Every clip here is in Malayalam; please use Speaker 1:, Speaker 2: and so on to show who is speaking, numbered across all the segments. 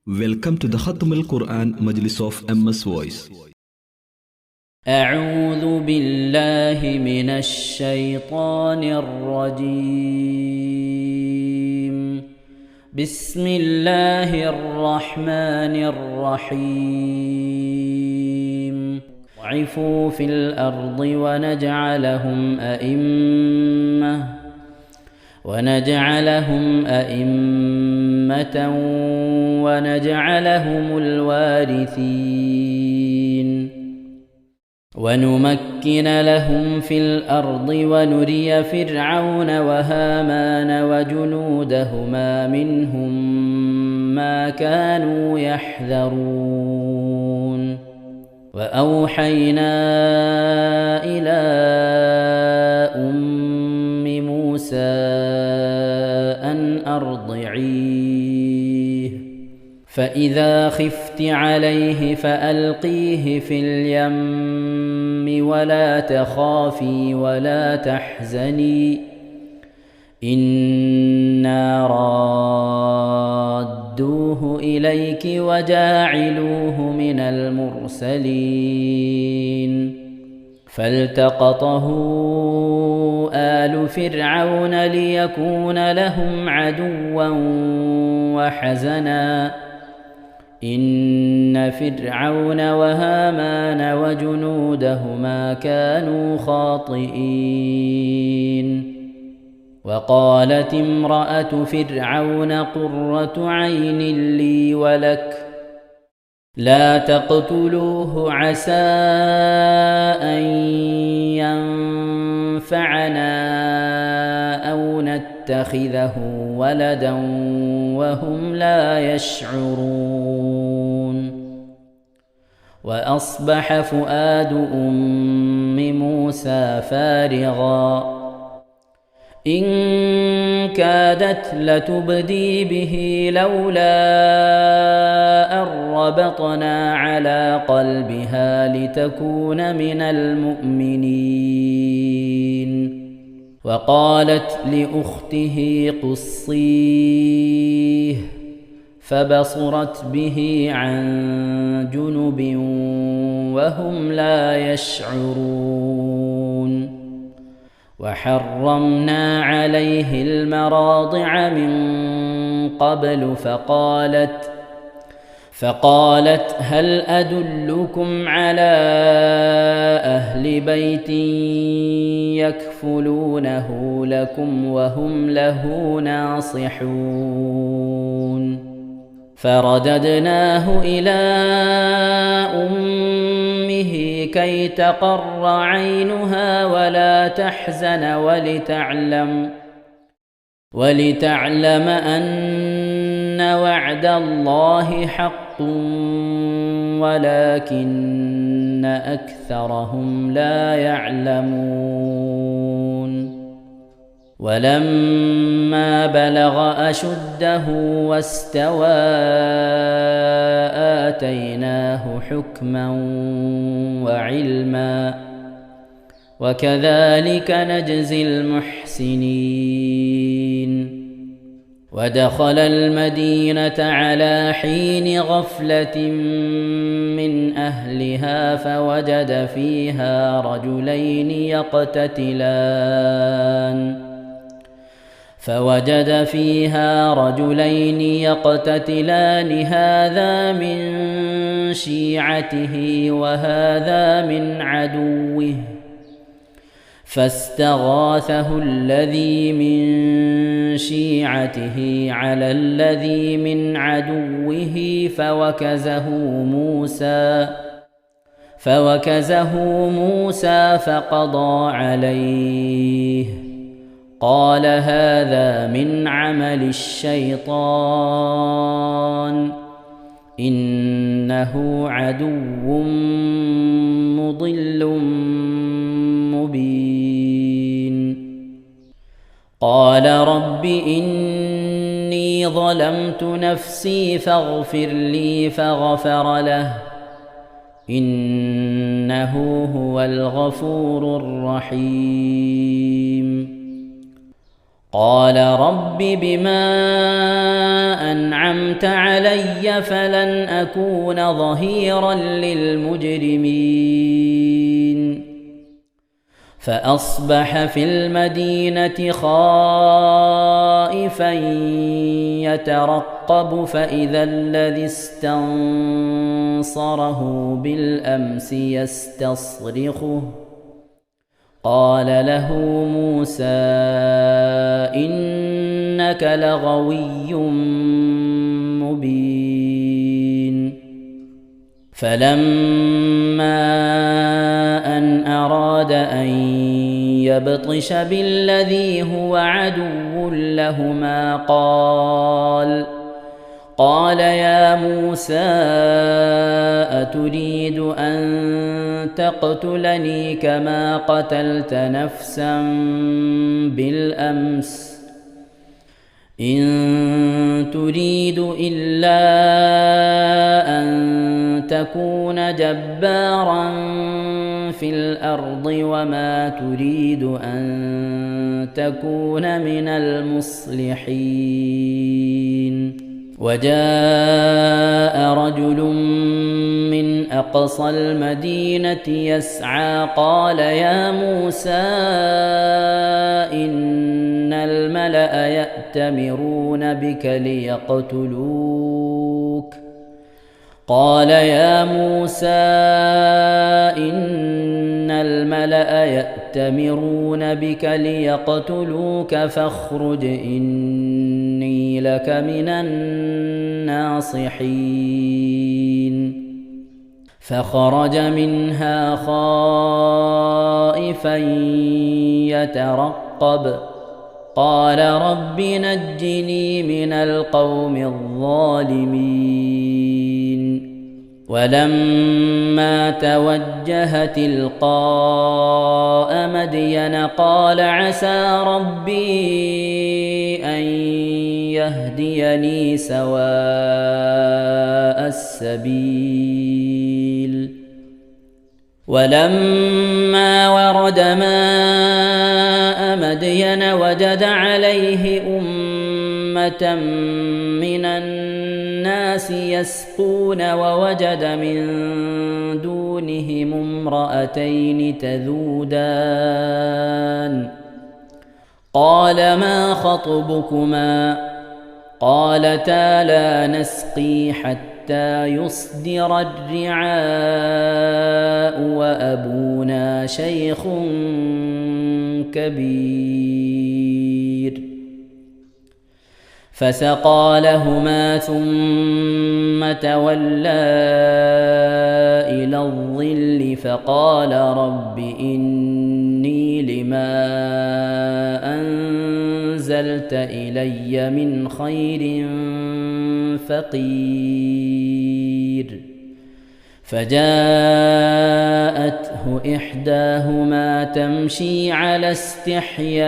Speaker 1: Welcome to the Khatam al-Quran Majlis of MS Voice.
Speaker 2: أعوذ بالله من الشيطان الرجيم. بسم الله الرحمن الرحيم. وعفوا في الأرض ونجعلهم أئمة ونجعلهم الوارثين ونمكن لهم في الأرض ونري فرعون وهامان وجنودهما منهم ما كانوا يحذرون. وأوحينا إلى موسى أن أرضعيه فإذا خفت عليه فألقيه في اليم ولا تخافي ولا تحزني إنا رادوه إليك وجاعلوه من المرسلين. فالتقطه آل فرعون ليكون لهم عدوا وحزنا إن فرعون وهامان وجنودهما كانوا خاطئين. وقالت امرأة فرعون قرة عين لي ولك لا تقتلوه عسى أن ينفعنا أو نتخذه ولدا وهم لا يشعرون. وأصبح فؤاد أم موسى فارغا إن كادت لتبدي به لولا أن ربطنا على قلبها لتكون من المؤمنين. وقالت لأخته قصيه فبصرت به عن جنب وهم لا يشعرون. وحرمنا عليه المراضع من قبل فقالت هل أدلكم على أهل بيت يكفلونه لكم وهم له ناصحون. فرددناه إلى أمه كي تقر عينها ولا تحزن ولتعلم أن وعد الله حق ولكن أكثرهم لا يعلمون. ولما بلغ أشده واستوى آتيناه حكما وعلما وكذلك نجزي المحسنين. ودخل المدينة على حين غفلة من أهلها فوجد فيها رجلين يقتتلان هذا من شيعته وهذا من عدوه فاستغاثه الذي من شيعته على الذي من عدوه فوكزه موسى فقضى عليه قال هذا من عمل الشيطان إنه عدو مضل مبين. قال رب إني ظلمت نفسي فاغفر لي فغفر له إنه هو الغفور الرحيم. قال رب بما أنعمت علي فلن أكون ظهيرا للمجرمين فأصبح في المدينة خائفا يترقب فإذا الذي استنصره بالأمس يستصرخه قال له موسى إنك لغوي مبين فلما أن أراد أن يبطش بالذي هو عدو لهما قال يا موسى أتريد أن تقتلني كما قتلت نفسا بالأمس إن تريد إلا أن تكون جبارا في الأرض وما تريد أن تكون من المصلحين وجاء رجل من أقصى المدينة يسعى قال يا موسى إن الملأ يأتمرون بك ليقتلوك قال يا موسى إن الملأ يأتمرون بك ليقتلوك فاخرج إني لك من الناصحين فخرج منها خائفا يترقب قال رب نجني من القوم الظالمين ولما توجه تلقاء مدين قال عسى ربي أن يهديني سواء السبيل ولما ورد ماء مدين وجد عليه أمة من الناس يسقون ووجد من دونهم امرأتين تذودان قال ما خطبكما قالتا لا نسقي حتى يصدر الرعاء وأبونا شيخ كبير فسقى لهما ثم تولى إلى الظل فقال رب إني لما أنزلت إلي من خير فقير فجاءته إحداهما تمشي على استحياء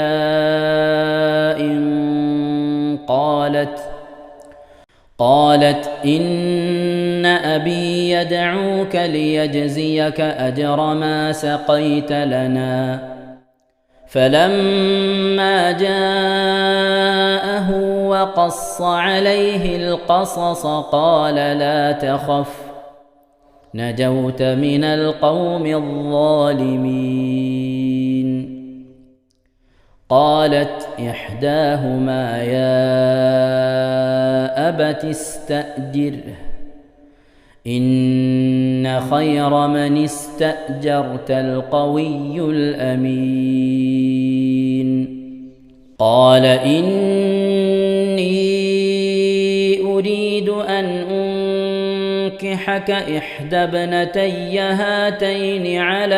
Speaker 2: قالت إن أبي يدعوك ليجزيك أجر ما سقيت لنا فلما جاءه وقص عليه القصص قال لا تخف نجوت من القوم الظالمين قالت إحداهما يا أبت استأجره إن خير من استأجرت القوي الأمين قال إني أريد أن أنكحك إحدى ابنتي هاتين على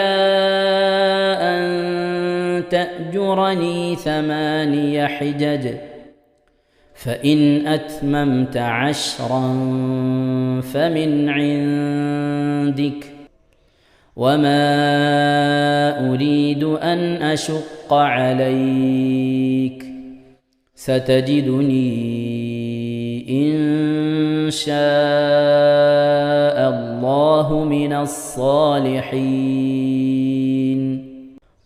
Speaker 2: أن تأجرني 8 حجج فإن أتممت 10 فمن عندك وما أريد أن أشق عليك ستجدني إن شاء الله من الصالحين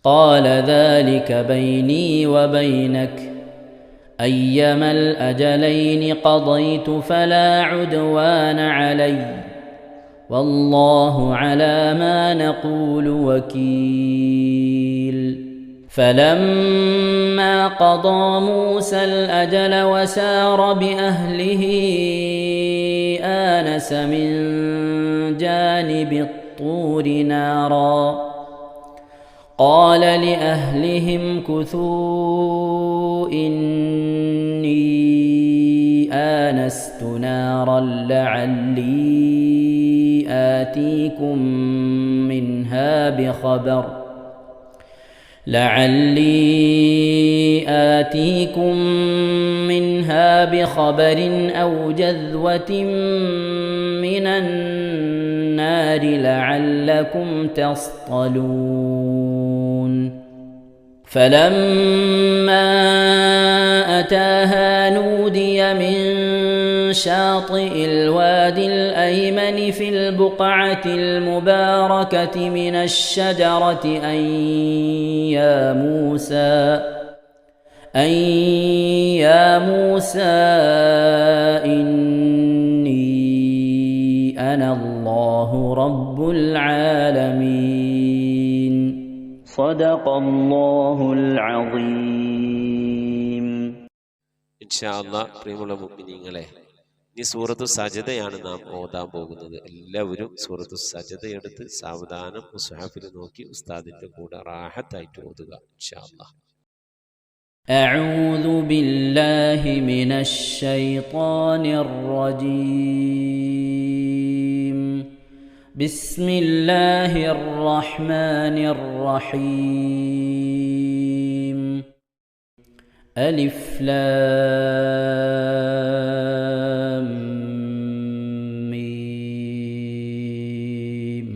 Speaker 2: قال ذلك بيني وبينك أيما الأجلين قضيت فلا عدوان علي والله على ما نقول وكيل. فلما قضى موسى الأجل وسار بأهله آنس من جانب الطور نارا قال لأهلهم كثوا إني آنست نارا لعلي آتيكم منها بخبر أو جذوة من النار لعلكم تصطلون. فلما أتاها نودي من شاطئ الوادي الأيمن في البقعة المباركة من الشجرة أن يا موسى إني أنا الله رب العالمين. صدق الله العظيم.
Speaker 3: إن شاء الله പ്രിയമുള്ള മുഅ്മിനീങ്ങളെ, ഇനി സൂറത്തു സജദയാണ് നാം ഓതാൻ പോകുന്നത്. എല്ലാവരും സൂറത്തു സജദ എടുത്ത് സാവധാനം മുസ്ഹഫിൽ നോക്കി ഉസ്താദിന്റെ കൂടെ റാഹത്തായിട്ട് ഓതുക ഇൻഷാ അല്ലാഹ്.
Speaker 2: أعوذ بالله من الشيطان الرجيم. بسم الله الرحمن الرحيم. ألف لام ميم.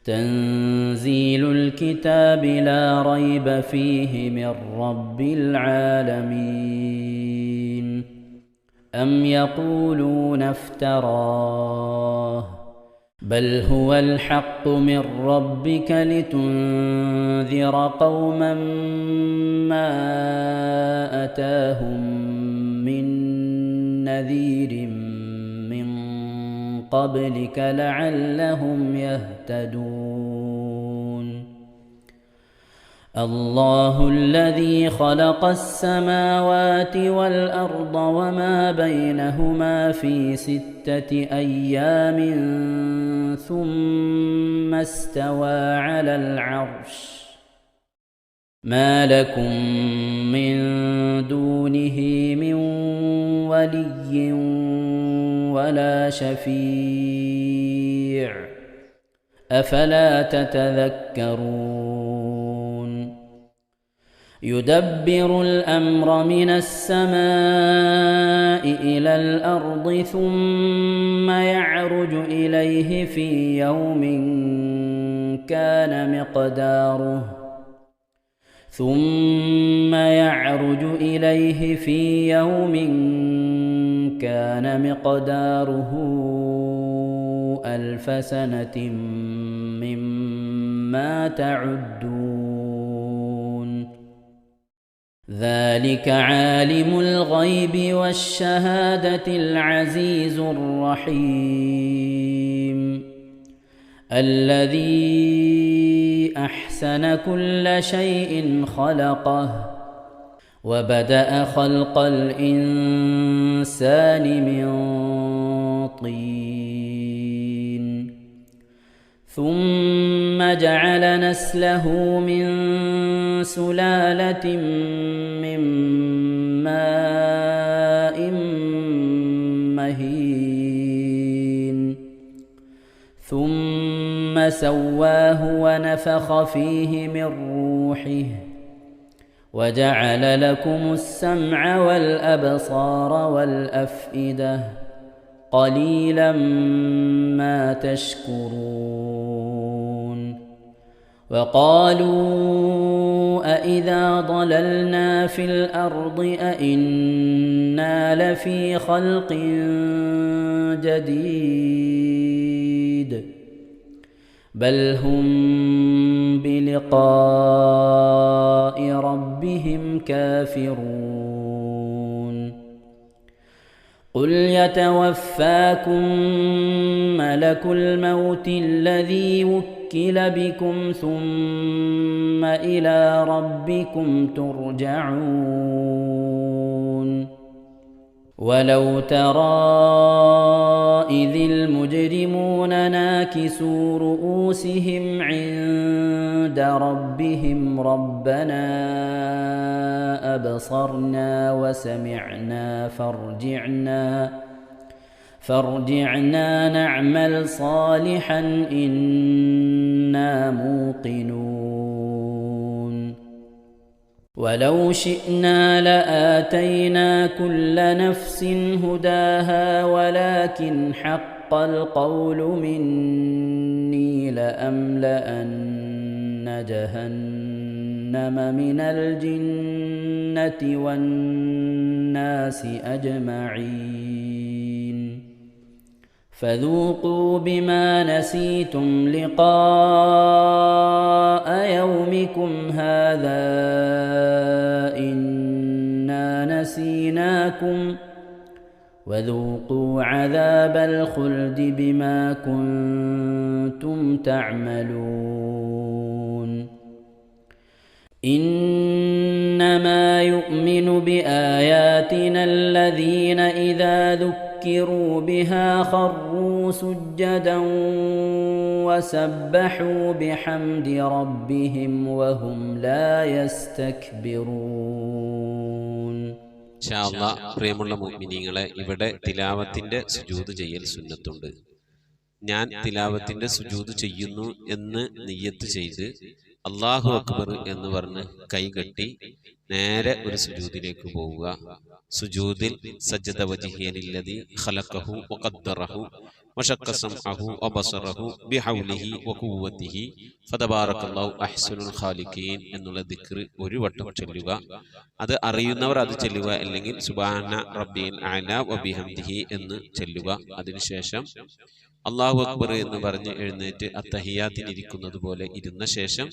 Speaker 2: تنزيل الكتاب لا ريب فيه من رب العالمين. أم يقولون افتراه بل هو الحق من ربك لتنذر قوما ما أتاهم من نذير من قبلك لعلهم يهتدون. الله الذي خلق السماوات والأرض وما بينهما في 6 أيام ثم استوى على العرش. ما لكم من دونه من ولي ولا شفيع أفلا تتذكرون. يدبر الأمر من السماء إلى الأرض ثم يعرج إليه في يوم كان مقداره 1000 سنة مما تعدون. ذلك عالم الغيب والشهادة العزيز الرحيم. الذي أحسن كل شيء خلقه وبدأ خلق الإنسان من طين ثم جعل نسله من سلالة من ماء مهين ثم سواه ونفخ فيه من روحه وجعل لكم السمع والأبصار والأفئدة قليلا ما تشكرون. وقالوا أإذا ضللنا في الأرض أإنا لفي خلق جديد بل هم بلقاء ربهم كافرون. قل يتوفاكم ملك الموت الذي وكل بكم ثم إلى ربكم ترجعون ولو ترى إذ المجرمون ناكسوا رؤوسهم عند ربهم ربنا أبصرنا وسمعنا فارجعنا نعمل صالحا إنا موقنون ولو شئنا لآتينا كل نفس هداها ولكن حق القول مني لأملأن جهنم من الجنة والناس أجمعين فذوقوا بما نسيتم لقاء يومكم هذا إنا نسيناكم وذوقوا عذاب الخلد بما كنتم تعملون إنما يؤمن بآياتنا الذين إذا ذكروا بها خروا سجدا وسبحوا بحمد ربهم وهم لا يستكبرون.
Speaker 3: ഇൻഷാ അല്ലാഹ് പ്രിയമുള്ള മുഅ്മിനീങ്ങളെ, ഇവിടെ തിലാവത്തിന്റെ സുജൂദ് ചെയ്യൽ സുന്നത്തുണ്ട്. ഞാൻ തിലാവത്തിന്റെ സുജൂദ് ചെയ്യുന്നു എന്ന് നിയ്യത്ത് ചെയ്ത് അല്ലാഹു അക്ബർ എന്ന് പറഞ്ഞ് കൈകെട്ടി നേരെ ഒരു സുജൂദിലേക്ക് പോവുക. സുജൂദിൽ സജ്ജദ വജ്ഹിയലില്ലദി ഖലഖഹു വഖദ്ദറഹു വശഖ്ഖ സമഅഹു വബസറഹു ബിഹൗലിഹി വഖുവ്വതിഹി ഫതബാറകല്ലാഹു അഹ്സനുൽ ഖാലിഖീൻ എന്നുള്ള ദിക്ർ ഒരു വട്ടം ചൊല്ലുക. അത് അറിയുന്നവർ അത് ചൊല്ലുക, അല്ലെങ്കിൽ സുബ്ഹാന റബ്ബിൽ അഅല വബിഹംദിഹി എന്ന് ചൊല്ലുക. അതിനുശേഷം അല്ലാഹു അക്ബർ എന്ന് പറഞ്ഞ് എഴുന്നേറ്റ് അത്തഹിയാത്തിനിരിക്കുന്നത് പോലെ ഇരുന്ന ശേഷം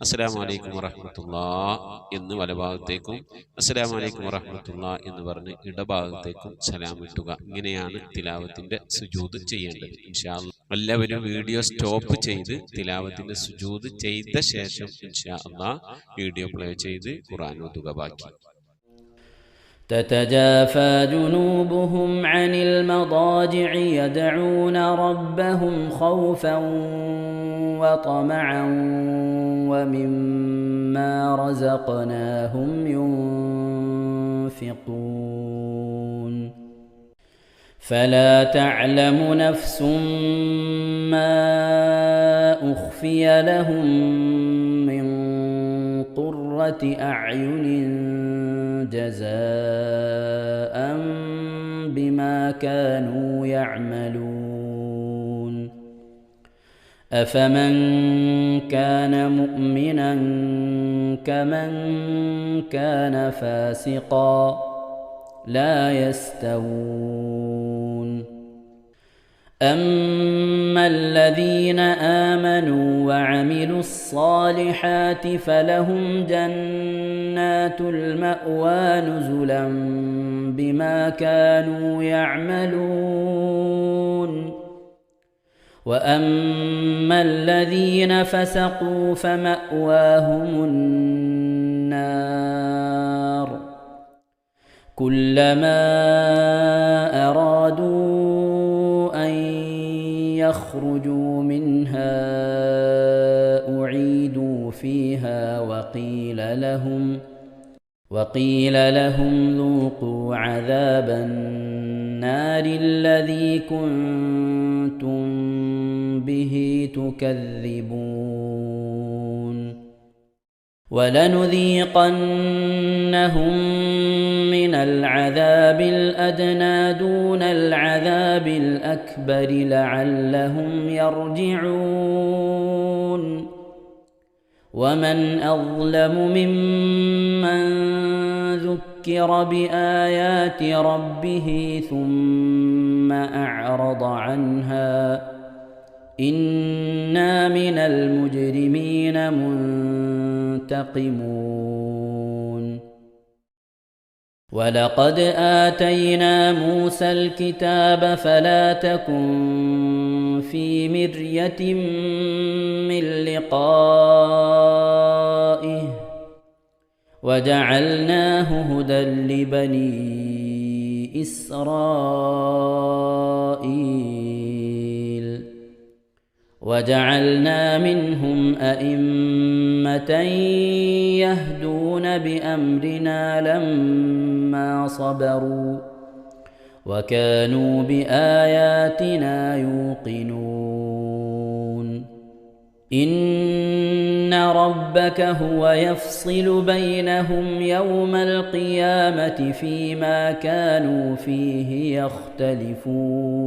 Speaker 3: അസ്സലാമു അലൈക്കും വറഹ്മത്തുള്ളാഹ് എന്ന് വലഭാഗത്തേക്കും അസ്സലാമു അലൈക്കും വറഹ്മത്തുള്ളാഹ് എന്ന് പറഞ്ഞ് ഇടഭാഗത്തേക്കും സലാം ഇട്ടുക. ഇങ്ങനെയാണ് തിലാവത്തിന്റെ സുജൂദ് ചെയ്യേണ്ടത്. ഇൻഷാ അല്ലാഹ് എല്ലാവരും വീഡിയോ സ്റ്റോപ്പ് ചെയ്ത് തിലാവത്തിന്റെ സുജൂദ് ചെയ്ത ശേഷം ഇൻഷാ അല്ലാഹ് വീഡിയോ പ്ലേ ചെയ്ത് ഖുർആൻ ഓതുക. ബാക്കി
Speaker 2: تتجافى جنوبهم عن المضاجع يدعون ربهم خوفا وطمعا ومما رزقناهم ينفقون فلا تعلم نفس ما أخفي لهم من قرة أعين جزاء بما كانوا يعملون أفمن كان مؤمنا كمن كان فاسقا لا يستوون أما الذين آمنوا وعملوا الصالحات فلهم جنات المأوى نزلا بما كانوا يعملون وأما الذين فسقوا فمأواهم النار كلما أرادوا أن يخرجوا منها أعيدوا فيها وقيل لهم ذوقوا عذاب النار الذي كنتم به تكذبون ولنذيقنهم من العذاب الأدنى دون العذاب الأكبر لعلهم يرجعون ومن أظلم ممن ذكر بآيات ربه ثم أعرض عنها إنا من المجرمين منتقمون ولقد آتينا موسى الكتاب فلا تكن في مرية من لقائه وجعلناه هدى لبني إسرائيل وجعلنا منهم أئمة يهدون بأمرنا لما صبروا وكانوا بآياتنا يوقنون إن ربك هو يفصل بينهم يوم القيامة فيما كانوا فيه يختلفون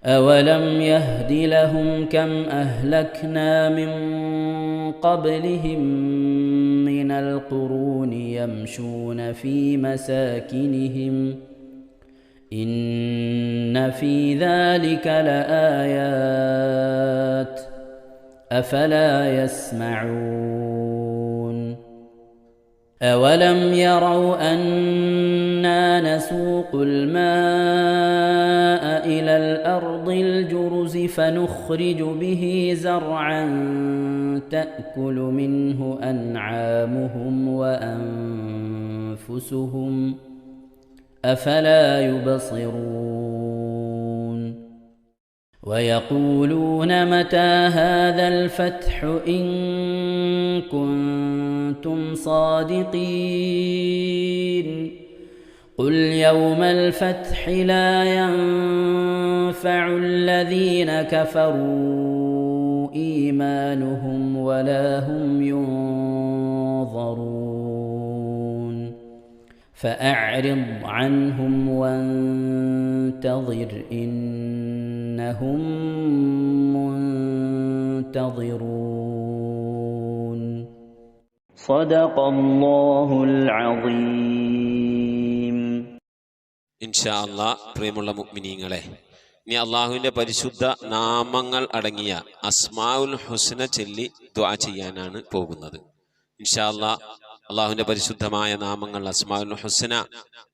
Speaker 2: أولم يهد لهم كم أهلكنا من قبلهم من القرون يمشون في مساكنهم إن في ذلك لآيات أفلا يسمعون أولم يروا أنا نسوق الماء إلى الأرض الجرز فنخرج به زرعا تأكل منه أنعامهم وأنفسهم أفلا يبصرون ويقولون متى هذا الفتح إن كنتم صادقين قل يوم الفتح لا ينفع الذين كفروا إيمانهم ولا هم ينظرون فأعرض عنهم وانتظر إنهم منتظرون صدق الله العظيم.
Speaker 3: ഇൻഷാ അല്ലാഹ് പ്രിയമുള്ള മുഅ്മിനീങ്ങളെ, ഇനി അള്ളാഹുവിൻ്റെ പരിശുദ്ധ നാമങ്ങൾ അടങ്ങിയ അസ്മാഉൽ ഹുസ്ന ചൊല്ലി ദുആ ചെയ്യാനാണ് പോകുന്നത്. ഇൻഷാ അല്ലാഹ് അള്ളാഹുവിൻ്റെ പരിശുദ്ധമായ നാമങ്ങൾ അസ്മാഉൽ ഹുസ്ന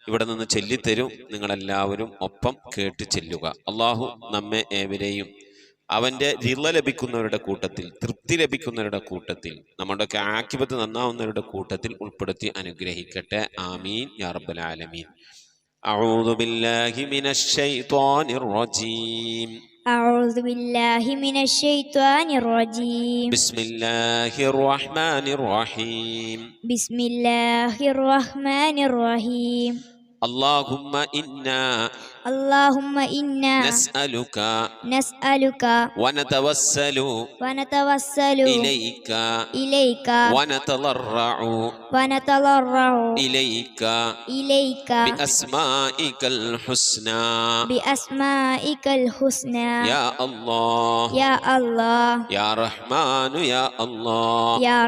Speaker 3: ഇവിടെ നിന്ന് ചൊല്ലിത്തരും. നിങ്ങളെല്ലാവരും ഒപ്പം കേട്ട് ചെല്ലുക. അള്ളാഹു നമ്മെ ഏവരെയും അവൻ്റെ റിള ലഭിക്കുന്നവരുടെ കൂട്ടത്തിൽ, തൃപ്തി ലഭിക്കുന്നവരുടെ കൂട്ടത്തിൽ, നമ്മുടെയൊക്കെ ആഖിബത്ത് നന്നാവുന്നവരുടെ കൂട്ടത്തിൽ ഉൾപ്പെടുത്തി അനുഗ്രഹിക്കട്ടെ. ആമീൻ യാ റബ്ബൽ ആലമീൻ. أعوذ بالله من الشيطان الرجيم.
Speaker 4: أعوذ بالله من الشيطان الرجيم.
Speaker 3: بسم الله الرحمن الرحيم.
Speaker 4: بسم الله الرحمن الرحيم.
Speaker 3: اللهم إنا نسألك ونتوسل إليك ونتضرع إليك بأسمائك الحسنى يا الله يا رحمن يا الله يا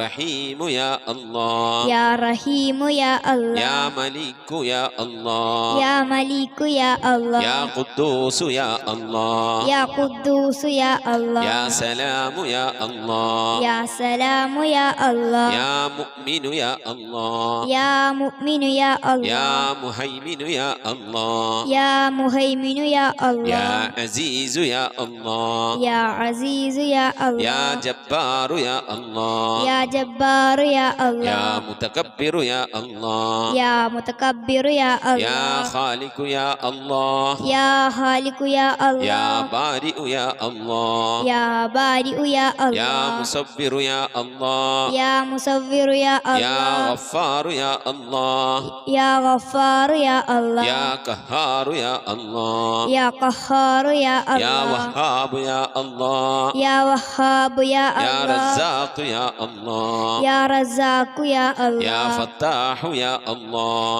Speaker 3: رحيم يا الله يا ملك يا الله يا قدوس يا الله يا سلام يا الله يا مؤمن يا الله يا مهيمن يا الله يا عزيز يا الله يا جبار يا الله يا متكبر يا الله يا خالق يا الله يا بارئ يا الله يا مصبر يا الله يا غفار يا الله يا قهار يا الله يا وهاب يا الله يا رزاق يا الله يا فتاح يا الله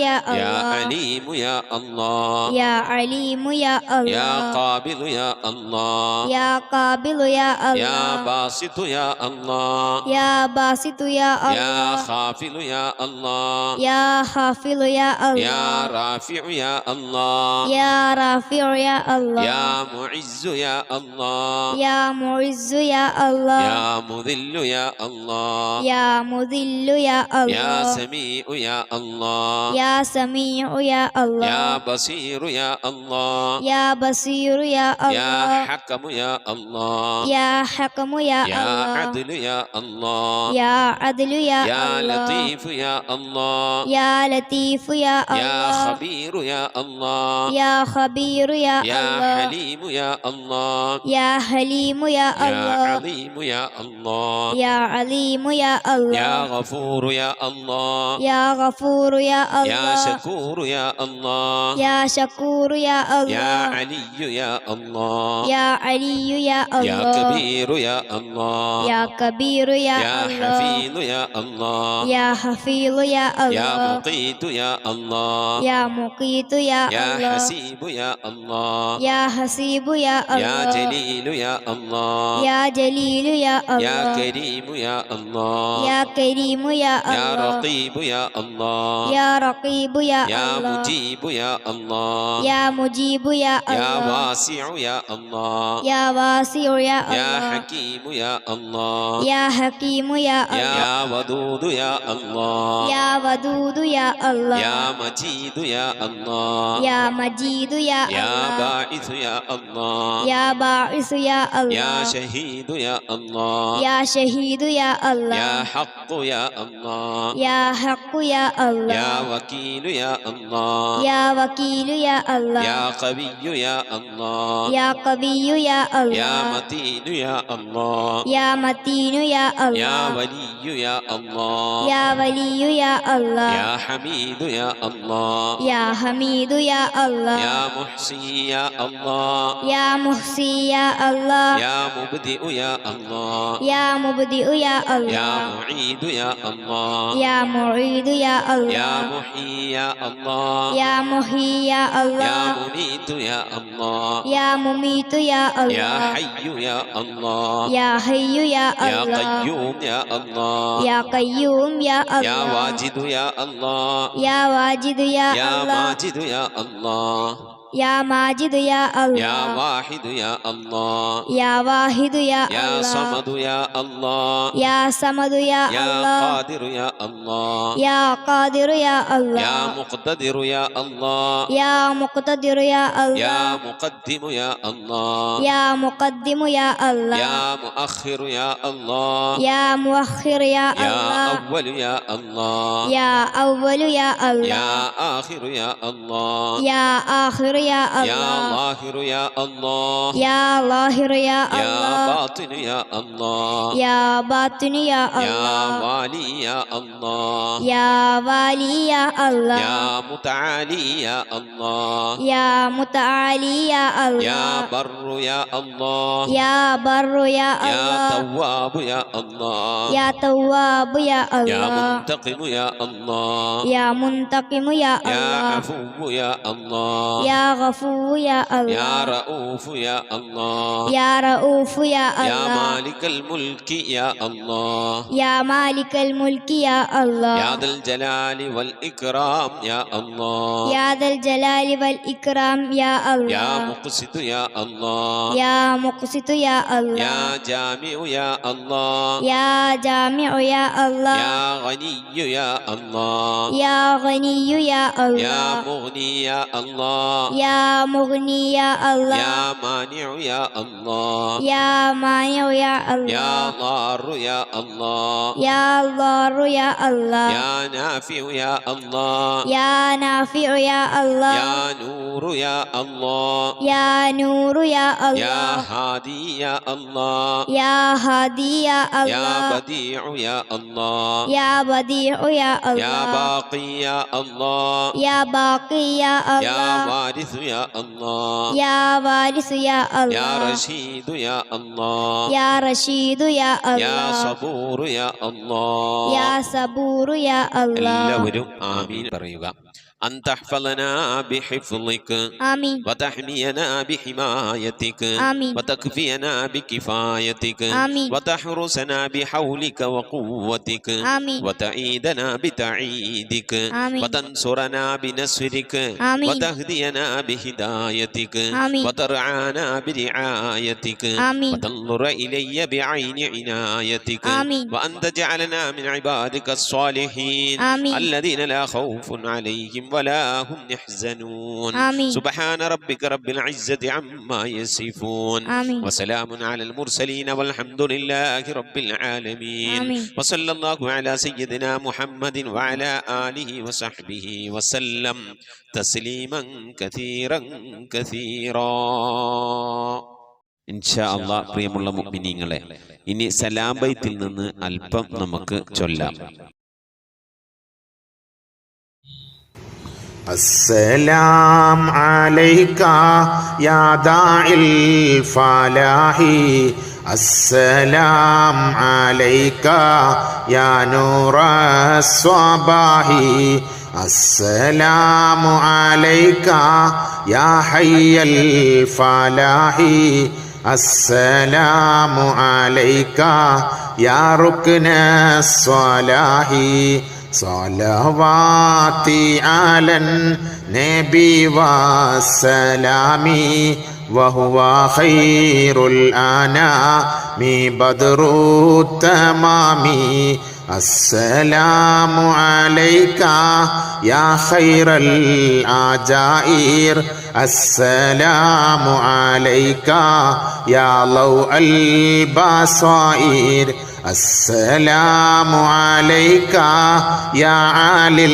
Speaker 4: يا
Speaker 3: يا
Speaker 4: الله
Speaker 3: عليم يا الله
Speaker 4: يا عليم يا
Speaker 3: يا
Speaker 4: الله
Speaker 3: قابل يا الله
Speaker 4: يا قابل يا
Speaker 3: يا
Speaker 4: الله
Speaker 3: باسط يا الله
Speaker 4: يا باسط يا
Speaker 3: يا
Speaker 4: الله
Speaker 3: خافل يا الله
Speaker 4: يا حافظ يا
Speaker 3: يا
Speaker 4: الله
Speaker 3: رافع يا الله
Speaker 4: يا رافع يا الله
Speaker 3: يا معز يا الله
Speaker 4: يا معز يا الله
Speaker 3: يا مذل يا الله
Speaker 4: يا مذل يا
Speaker 3: يا
Speaker 4: الله
Speaker 3: سميع يا الله
Speaker 4: يا سميع يا الله
Speaker 3: يا بصير يا الله
Speaker 4: يا بصير يا
Speaker 3: يا
Speaker 4: الله
Speaker 3: حكم يا الله
Speaker 4: يا حكم يا
Speaker 3: يا
Speaker 4: الله
Speaker 3: عدل يا الله
Speaker 4: يا عدل يا
Speaker 3: يا
Speaker 4: الله
Speaker 3: لطيف يا الله
Speaker 4: يا لطيف يا
Speaker 3: يا
Speaker 4: الله
Speaker 3: خبير يا الله
Speaker 4: يا خبير يا
Speaker 3: يا
Speaker 4: الله
Speaker 3: حليم يا الله
Speaker 4: يا حليم يا
Speaker 3: يا
Speaker 4: الله
Speaker 3: عظيم يا الله
Speaker 4: يا عليم يا الله
Speaker 3: يا غفور يا الله
Speaker 4: يا غفور يا
Speaker 3: يا
Speaker 4: الله
Speaker 3: شكور يا الله
Speaker 4: يا شكور يا
Speaker 3: يا
Speaker 4: الله
Speaker 3: علي يا الله
Speaker 4: يا علي يا
Speaker 3: يا
Speaker 4: الله
Speaker 3: كبير يا الله
Speaker 4: يا كبير يا
Speaker 3: يا
Speaker 4: الله
Speaker 3: حفيظ يا الله
Speaker 4: يا حفيظ يا
Speaker 3: يا
Speaker 4: الله
Speaker 3: مقيت يا الله
Speaker 4: يا مقيت يا
Speaker 3: يا
Speaker 4: الله
Speaker 3: حسيب يا الله
Speaker 4: يا حسيب يا
Speaker 3: يا
Speaker 4: الله
Speaker 3: جليل يا الله
Speaker 4: يا جليل يا
Speaker 3: يا
Speaker 4: الله
Speaker 3: كريم يا الله
Speaker 4: يا كريم يا
Speaker 3: يا
Speaker 4: الله
Speaker 3: رقيب يا الله
Speaker 4: يا رقيب يا
Speaker 3: يا
Speaker 4: الله
Speaker 3: مجيب يا الله
Speaker 4: يا مجيب يا
Speaker 3: يا
Speaker 4: الله
Speaker 3: واسع يا الله
Speaker 4: يا واسع يا
Speaker 3: يا
Speaker 4: الله
Speaker 3: حكيم يا الله
Speaker 4: يا حكيم يا الله
Speaker 3: يا ودود يا الله
Speaker 4: يا ودود يا الله
Speaker 3: يا مجيد يا الله
Speaker 4: يا مجيد يا
Speaker 3: يا
Speaker 4: الله
Speaker 3: باعث يا الله
Speaker 4: يا باعث يا الله
Speaker 3: يا شهيد يا الله
Speaker 4: يا شهيد يا الله
Speaker 3: يا حق يا الله
Speaker 4: يا حق يا الله
Speaker 3: يا وكيل يا الله
Speaker 4: يا وكيل يا الله
Speaker 3: يا قوي يا الله
Speaker 4: يا قوي يا
Speaker 3: يا
Speaker 4: الله
Speaker 3: متين يا الله
Speaker 4: يا متين يا
Speaker 3: يا
Speaker 4: الله
Speaker 3: ولي يا الله
Speaker 4: يا ولي يا الله
Speaker 3: يا حميد يا الله
Speaker 4: يا حميد يا الله
Speaker 3: يا محصي يا الله
Speaker 4: يا محصي يا الله
Speaker 3: يا مبدئ يا الله
Speaker 4: يا مبدئ يا
Speaker 3: يا
Speaker 4: الله
Speaker 3: معيد يا الله
Speaker 4: يا معيد يا
Speaker 3: يا
Speaker 4: الله
Speaker 3: محيي يا الله
Speaker 4: يا محيي يا
Speaker 3: يا
Speaker 4: الله
Speaker 3: مميت يا الله
Speaker 4: يا مميت يا
Speaker 3: يا
Speaker 4: الله
Speaker 3: حي يا الله
Speaker 4: يا حي يا
Speaker 3: يا
Speaker 4: الله
Speaker 3: قيوم يا الله
Speaker 4: يا قيوم يا
Speaker 3: يا
Speaker 4: الله
Speaker 3: واجد يا الله
Speaker 4: يا واجد يا
Speaker 3: يا
Speaker 4: الله
Speaker 3: ماجد يا الله
Speaker 4: يا ماجد يا
Speaker 3: يا
Speaker 4: الله
Speaker 3: واحد يا الله
Speaker 4: يا واحد يا
Speaker 3: يا
Speaker 4: الله
Speaker 3: صمد يا الله
Speaker 4: يا صمد يا
Speaker 3: يا
Speaker 4: الله
Speaker 3: قادر يا الله
Speaker 4: يا قادر يا الله
Speaker 3: يا مقتدر يا الله
Speaker 4: يا مقتدر يا الله
Speaker 3: يا مقدم يا الله
Speaker 4: يا مقدم يا الله
Speaker 3: يا مؤخر يا الله
Speaker 4: يا مؤخر يا
Speaker 3: يا
Speaker 4: الله
Speaker 3: أول يا الله
Speaker 4: يا أول يا الله
Speaker 3: يا آخر يا الله
Speaker 4: يا آخر يا
Speaker 3: يا
Speaker 4: الله
Speaker 3: ظاهر يا الله
Speaker 4: يا ظاهر يا
Speaker 3: يا
Speaker 4: الله
Speaker 3: باطن يا الله
Speaker 4: يا باطن يا
Speaker 3: يا
Speaker 4: الله
Speaker 3: والي يا الله
Speaker 4: يا والي يا الله
Speaker 3: يا متعالي يا الله
Speaker 4: يا متعالي يا
Speaker 3: يا
Speaker 4: الله
Speaker 3: بر يا الله
Speaker 4: يا بر يا
Speaker 3: يا
Speaker 4: الله
Speaker 3: تواب يا الله
Speaker 4: يا تواب يا
Speaker 3: يا
Speaker 4: الله
Speaker 3: منتقم يا الله
Speaker 4: يا منتقم يا
Speaker 3: يا
Speaker 4: الله
Speaker 3: عفو يا الله
Speaker 4: يا غفور يا
Speaker 3: يا
Speaker 4: الله
Speaker 3: رؤوف يا الله
Speaker 4: يا رؤوف يا
Speaker 3: يا
Speaker 4: الله
Speaker 3: مالك الملك يا الله
Speaker 4: يا مالك الملك يا الله
Speaker 3: يا ذا الجلال والإكرام يا الله
Speaker 4: يا ذا الجلال والإكرام يا
Speaker 3: يا
Speaker 4: الله
Speaker 3: مقسط يا الله
Speaker 4: يا مقسط يا الله
Speaker 3: يا جامع يا الله
Speaker 4: يا جامع يا الله
Speaker 3: يا غني يا الله
Speaker 4: يا غني يا
Speaker 3: يا
Speaker 4: الله
Speaker 3: مغني يا الله
Speaker 4: يا مغني يا الله
Speaker 3: يا مانع يا الله
Speaker 4: يا مانع يا
Speaker 3: يا
Speaker 4: الله
Speaker 3: ضار يا الله
Speaker 4: يا ضار يا الله
Speaker 3: يا نافع يا الله
Speaker 4: يا نافع يا الله
Speaker 3: يا نور يا الله
Speaker 4: يا نور يا
Speaker 3: يا
Speaker 4: الله
Speaker 3: هادي يا الله
Speaker 4: يا هادي يا
Speaker 3: يا
Speaker 4: الله
Speaker 3: بديع يا الله
Speaker 4: يا بديع يا
Speaker 3: يا
Speaker 4: الله
Speaker 3: باقي يا الله
Speaker 4: يا باقي يا
Speaker 3: يا
Speaker 4: الله
Speaker 3: وارث يا الله
Speaker 4: يا وارث يا
Speaker 3: يا
Speaker 4: الله
Speaker 3: رشيد يا الله
Speaker 4: يا رشيد يا
Speaker 3: يا
Speaker 4: الله
Speaker 3: صبور يا الله
Speaker 4: يا صبور يا الله
Speaker 3: എല്ലാവരും ആമീൻ പറയുക. أن تحفظنا بحفظك
Speaker 4: آمين
Speaker 3: وتحمينا بحمايتك
Speaker 4: آمين
Speaker 3: وتكفينا بكفايتك
Speaker 4: آمين
Speaker 3: وتحرسنا بحولك وقوتك
Speaker 4: آمين
Speaker 3: وتعيدنا بتعيدك
Speaker 4: آمين
Speaker 3: وتنصرنا بنصرك
Speaker 4: آمين
Speaker 3: وتهدينا بهدايتك
Speaker 4: آمين
Speaker 3: وترعانا برعايتك
Speaker 4: آمين
Speaker 3: وتنظر إلي بعين عنايتك
Speaker 4: آمين
Speaker 3: وأن تجعلنا من عبادك الصالحين
Speaker 4: آمين
Speaker 3: الذين لا خوف عليهم ولا هم يحزنون
Speaker 4: آمين
Speaker 3: سبحان ربك رب العزة عما يصفون
Speaker 4: آمين
Speaker 3: وسلام على المرسلين والحمد لله رب العالمين
Speaker 4: آمين
Speaker 3: وصلى الله على سيدنا محمد وعلى آله وصحبه وسلم تسليما كثيرا كثيرا ഇൻഷാ അല്ലാഹ്. പ്രിയമുള്ള മുഅ്മിനീങ്ങളെ, ഇനി സലാം ബൈത്തിൽ നിന്ന് അല്പം നമുക്ക് ചൊല്ലാം.
Speaker 5: السلام عليك يا داعي الفلاح السلام عليك يا نور الصباح السلام عليك يا حي الفلاح السلام عليك يا ركن الصلاح صلواتي على النبي والسلام وهو خير الأنام بدر التمام السلام عليك يا خير الأجائر السلام عليك يا ضوء البصائر السلام عليك يا عالي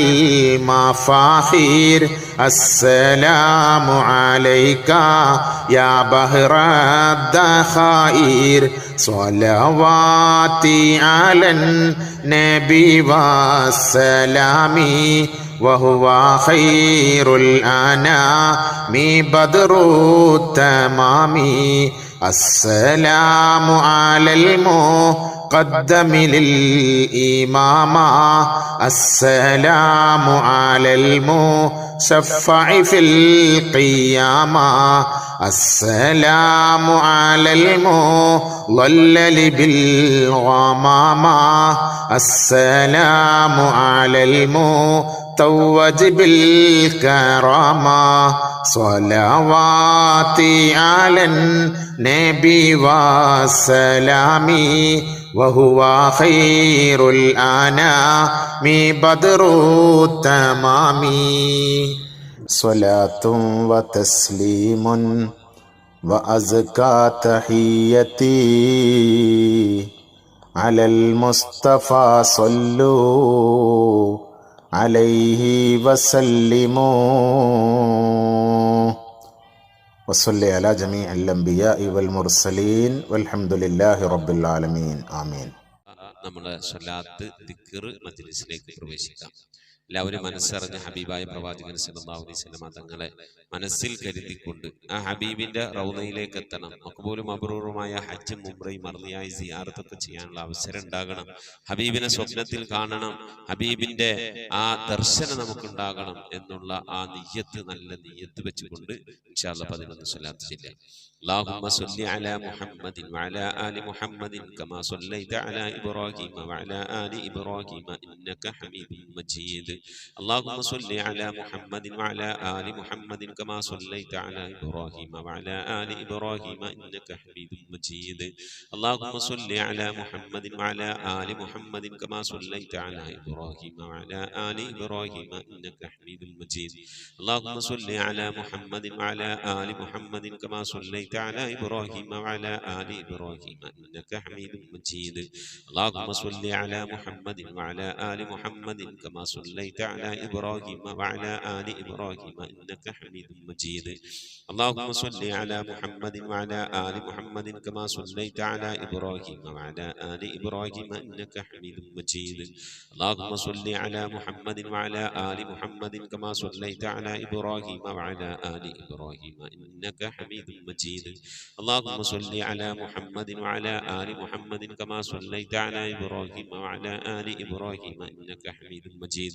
Speaker 5: المفاخير السلام عليك يا بحر الذخائر صلواتي على النبي والسلام وهو خير الأنام بدر التمام السلام على المقدم للإمام السلام على المشفع في القيامة السلام على المضلل بالغمامة السلام على المتوج بالكرامة صلواتي على النبي والسلام وهو خير الأنام بدر التمام صلاة وتسليم وأزكى تحيتي على المصطفى صلوا عليه وسلموا وصلي على جميع الأنبياء والمرسلين والحمد لله رب العالمين آمين.
Speaker 3: നമ്മുടെ സ്വലാത്ത് ദിക്ർ മജ്ലിസിലേക്ക് പ്രവേശിക്കാം. എല്ലാവരും മനസ്സറിഞ്ഞ ഹബീബായ പ്രവാചകൻ സല്ലല്ലാഹു അലൈഹി വസല്ലമ തങ്ങളെ മനസ്സിൽ കരുതിക്കൊണ്ട് ആ ഹബീബിന്റെ റൗദയിലേക്ക് എത്തണം. മഖ്ബൂലും മബ്റൂറുമായ ഹജ്ജും ഉംറയും മർദിയായി സിയാറത്തൊക്കെ ചെയ്യാനുള്ള അവസരം ഉണ്ടാകണം. ഹബീബിനെ സ്വപ്നത്തിൽ കാണണം, ഹബീബിന്റെ ആ ദർശനം നമുക്കുണ്ടാകണം എന്നുള്ള ആ നിയ്യത്ത്, നല്ല നിയ്യത്ത് വെച്ചുകൊണ്ട് ഇൻഷാ അല്ലാഹ് 11 സ്വലാത്ത് ചൊല്ലാം. اللهم صل على محمد وعلى آل محمد كما صليت على إبراهيم وعلى آل إبراهيم إنك حميد مجيد. اللهم صل على محمد وعلى آل محمد كما صليت على إبراهيم وعلى آل إبراهيم إنك حميد مجيد. اللهم صل على محمد وعلى آل محمد كما صليت على إبراهيم وعلى آل إبراهيم إنك حميد مجيد. اللهم صل على محمد وعلى آل محمد كما صليت على إبراهيم وعلى آل إبراهيم إنك حميد مجيد. اللهم صل على محمد وعلى آل محمد كما صليت على إبراهيم وعلى آل إبراهيم إنك حميد مجيد. اللهم صل على محمد وعلى آل محمد كما صليت على إبراهيم وعلى آل إبراهيم إنك حميد مجيد. اللهم صل على محمد وعلى آل محمد كما صليت على إبراهيم وعلى آل إبراهيم إنك حميد مجيد. اللهم صل على محمد وعلى آل محمد كما صليت على إبراهيم وعلى آل إبراهيم إنك حميد مجيد.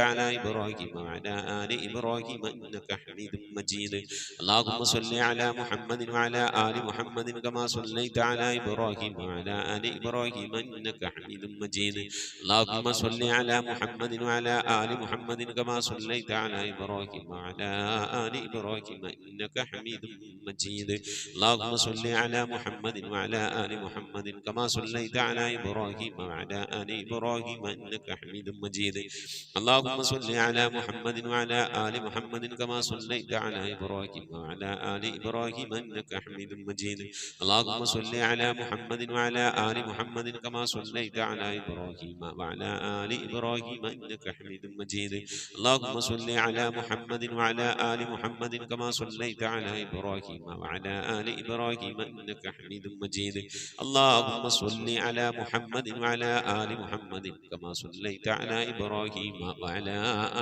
Speaker 3: على إبراهيم وعلى آل إبراهيم إنك حميد مجيد اللهم صل على محمد وعلى آل محمد كما صليت على إبراهيم وعلى آل إبراهيم إنك حميد مجيد اللهم صل على محمد وعلى آل محمد كما صليت على إبراهيم وعلى آل إبراهيم إنك حميد مجيد اللهم صل على محمد وعلى آل محمد كما صليت على إبراهيم وعلى آل إبراهيم إنك حميد مجيد اللهم صل على محمد وعلى آل محمد كما صليت على إبراهيم وعلى آل إبراهيم إنك حميد مجيد اللهم صل على محمد وعلى آل محمد كما صليت على إبراهيم وعلى آل إبراهيم إنك حميد مجيد اللهم صل على محمد وعلى آل محمد كما صليت على إبراهيم وعلى آل إبراهيم إنك حميد مجيد اللهم صل على محمد وعلى آل محمد كما صليت على إبراهيم وعلى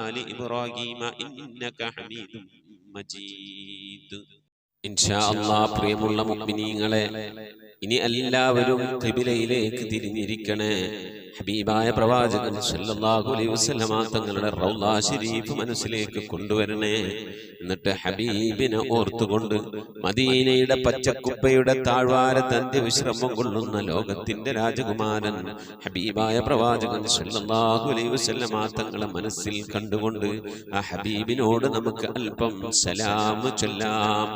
Speaker 3: آل إبراهيم إنك حميد مجيد إن شاء الله പ്രിയമുള്ള മുഅ്മിനീങ്ങളെ ഇനി എല്ലാവരും ഖിബിലയിലേക്ക് തിരിഞ്ഞിരിക്കണേ ഹബീബായ പ്രവാചകൻ സല്ലല്ലാഹു അലൈഹി വസല്ലമ തങ്ങളുടെ റൗള ശരീഫ് മനസ്സിലേക്ക് കൊണ്ടുവരണേ എന്നിട്ട് ഹബീബിനെ ഓർത്തുകൊണ്ട് മദീനയുടെ പച്ചക്കുപ്പയുടെ താഴ്വാരത്ത് അന്ത്യവിശ്രമം കൊള്ളുന്ന ലോകത്തിന്റെ രാജകുമാരൻ ഹബീബായ പ്രവാചകൻ സല്ലല്ലാഹു അലൈഹി വസല്ലമ തങ്ങളെ മനസ്സിൽ കണ്ടുകൊണ്ട് ആ ഹബീബിനോട് നമുക്ക് അല്പം സലാം ചൊല്ലാം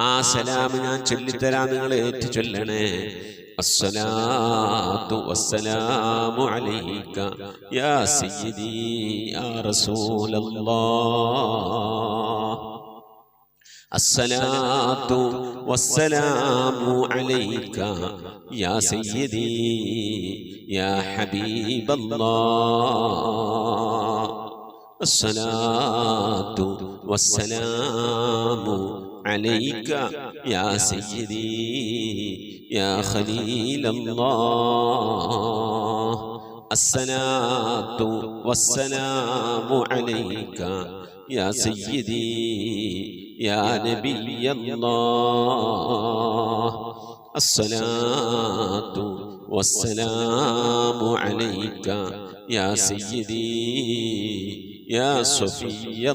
Speaker 3: ആ സലാം ഞാൻ ചൊല്ലിത്തരാം നിങ്ങൾ ഏറ്റു ചൊല്ലണേ الصلاة والسلام عليك يا سيدي يا رسول الله الصلاة والسلام عليك يا سيدي يا حبيب الله الصلاة والسلام عليك يا سيدي يا خليل الله الصلاة والسلام عليك يا سيدي يا نبي الله الصلاة والسلام عليك يا سيدي يا صفي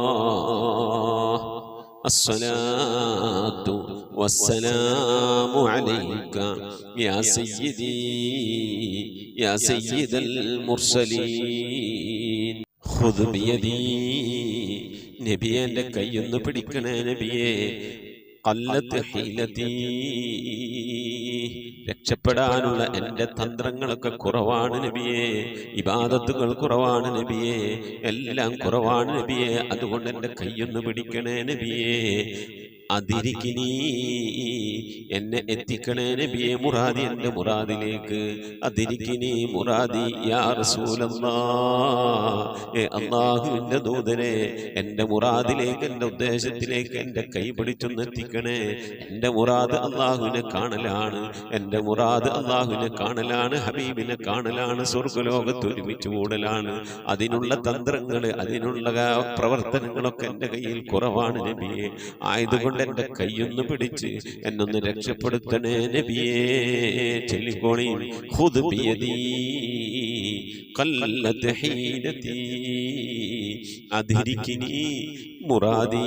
Speaker 3: الله الصلاة والسلام عليك يا سيدي يا سيد المرسلين خذ بيدي നബിയെ എൻ്റെ കൈയൊന്ന് പിടിക്കണേ നബിയെ ഖല്ലത്ത് ഹീലതീ രക്ഷപ്പെടാനുള്ള എൻ്റെ തന്ത്രങ്ങളൊക്കെ കുറവാണ് നബിയെ ഇബാദത്തുകൾ കുറവാണ് നബിയെ എല്ലാം കുറവാണ് നബിയെ അതുകൊണ്ട് എൻ്റെ കൈയൊന്ന് പിടിക്കണേ നബിയെ അതിരിക്കിനി എന്നെ എത്തിക്കണേ നബിയെ മുറാദി എൻ്റെ മുറാദിലേക്ക് അതിരിക്കിനി മുറാദി യാ റസൂലല്ലാഹ് അല്ലാഹുവിൻ്റെ ദൂതനെ എൻ്റെ മുറാദിലേക്ക് എൻ്റെ ഉദ്ദേശത്തിലേക്ക് എൻ്റെ കൈ പിടിച്ചൊന്ന് എത്തിക്കണേ എൻ്റെ മുറാദ് അല്ലാഹുവിനെ കാണലാണ് എൻ്റെ മുറാദ് അല്ലാഹുവിനെ കാണലാണ് ഹബീബിനെ കാണലാണ് സ്വർഗ്ഗലോകത്ത് ഒരുമിച്ച് കൂടലാണ് അതിനുള്ള തന്ത്രങ്ങൾ അതിനുള്ള പ്രവർത്തനങ്ങളൊക്കെ എൻ്റെ കയ്യിൽ കുറവാണ് നബിയെ ആയതുകൊണ്ട് എൻ്റെ കൈയൊന്ന് പിടിച്ച് എന്നൊന്ന് രക്ഷപ്പെടുത്തണേ നബിയേ ചൊല്ലിക്കോണി ഖുദ് ബിയദീ ഖല്ലത് ഹീലതീ അദ്രികിനി മുറാദി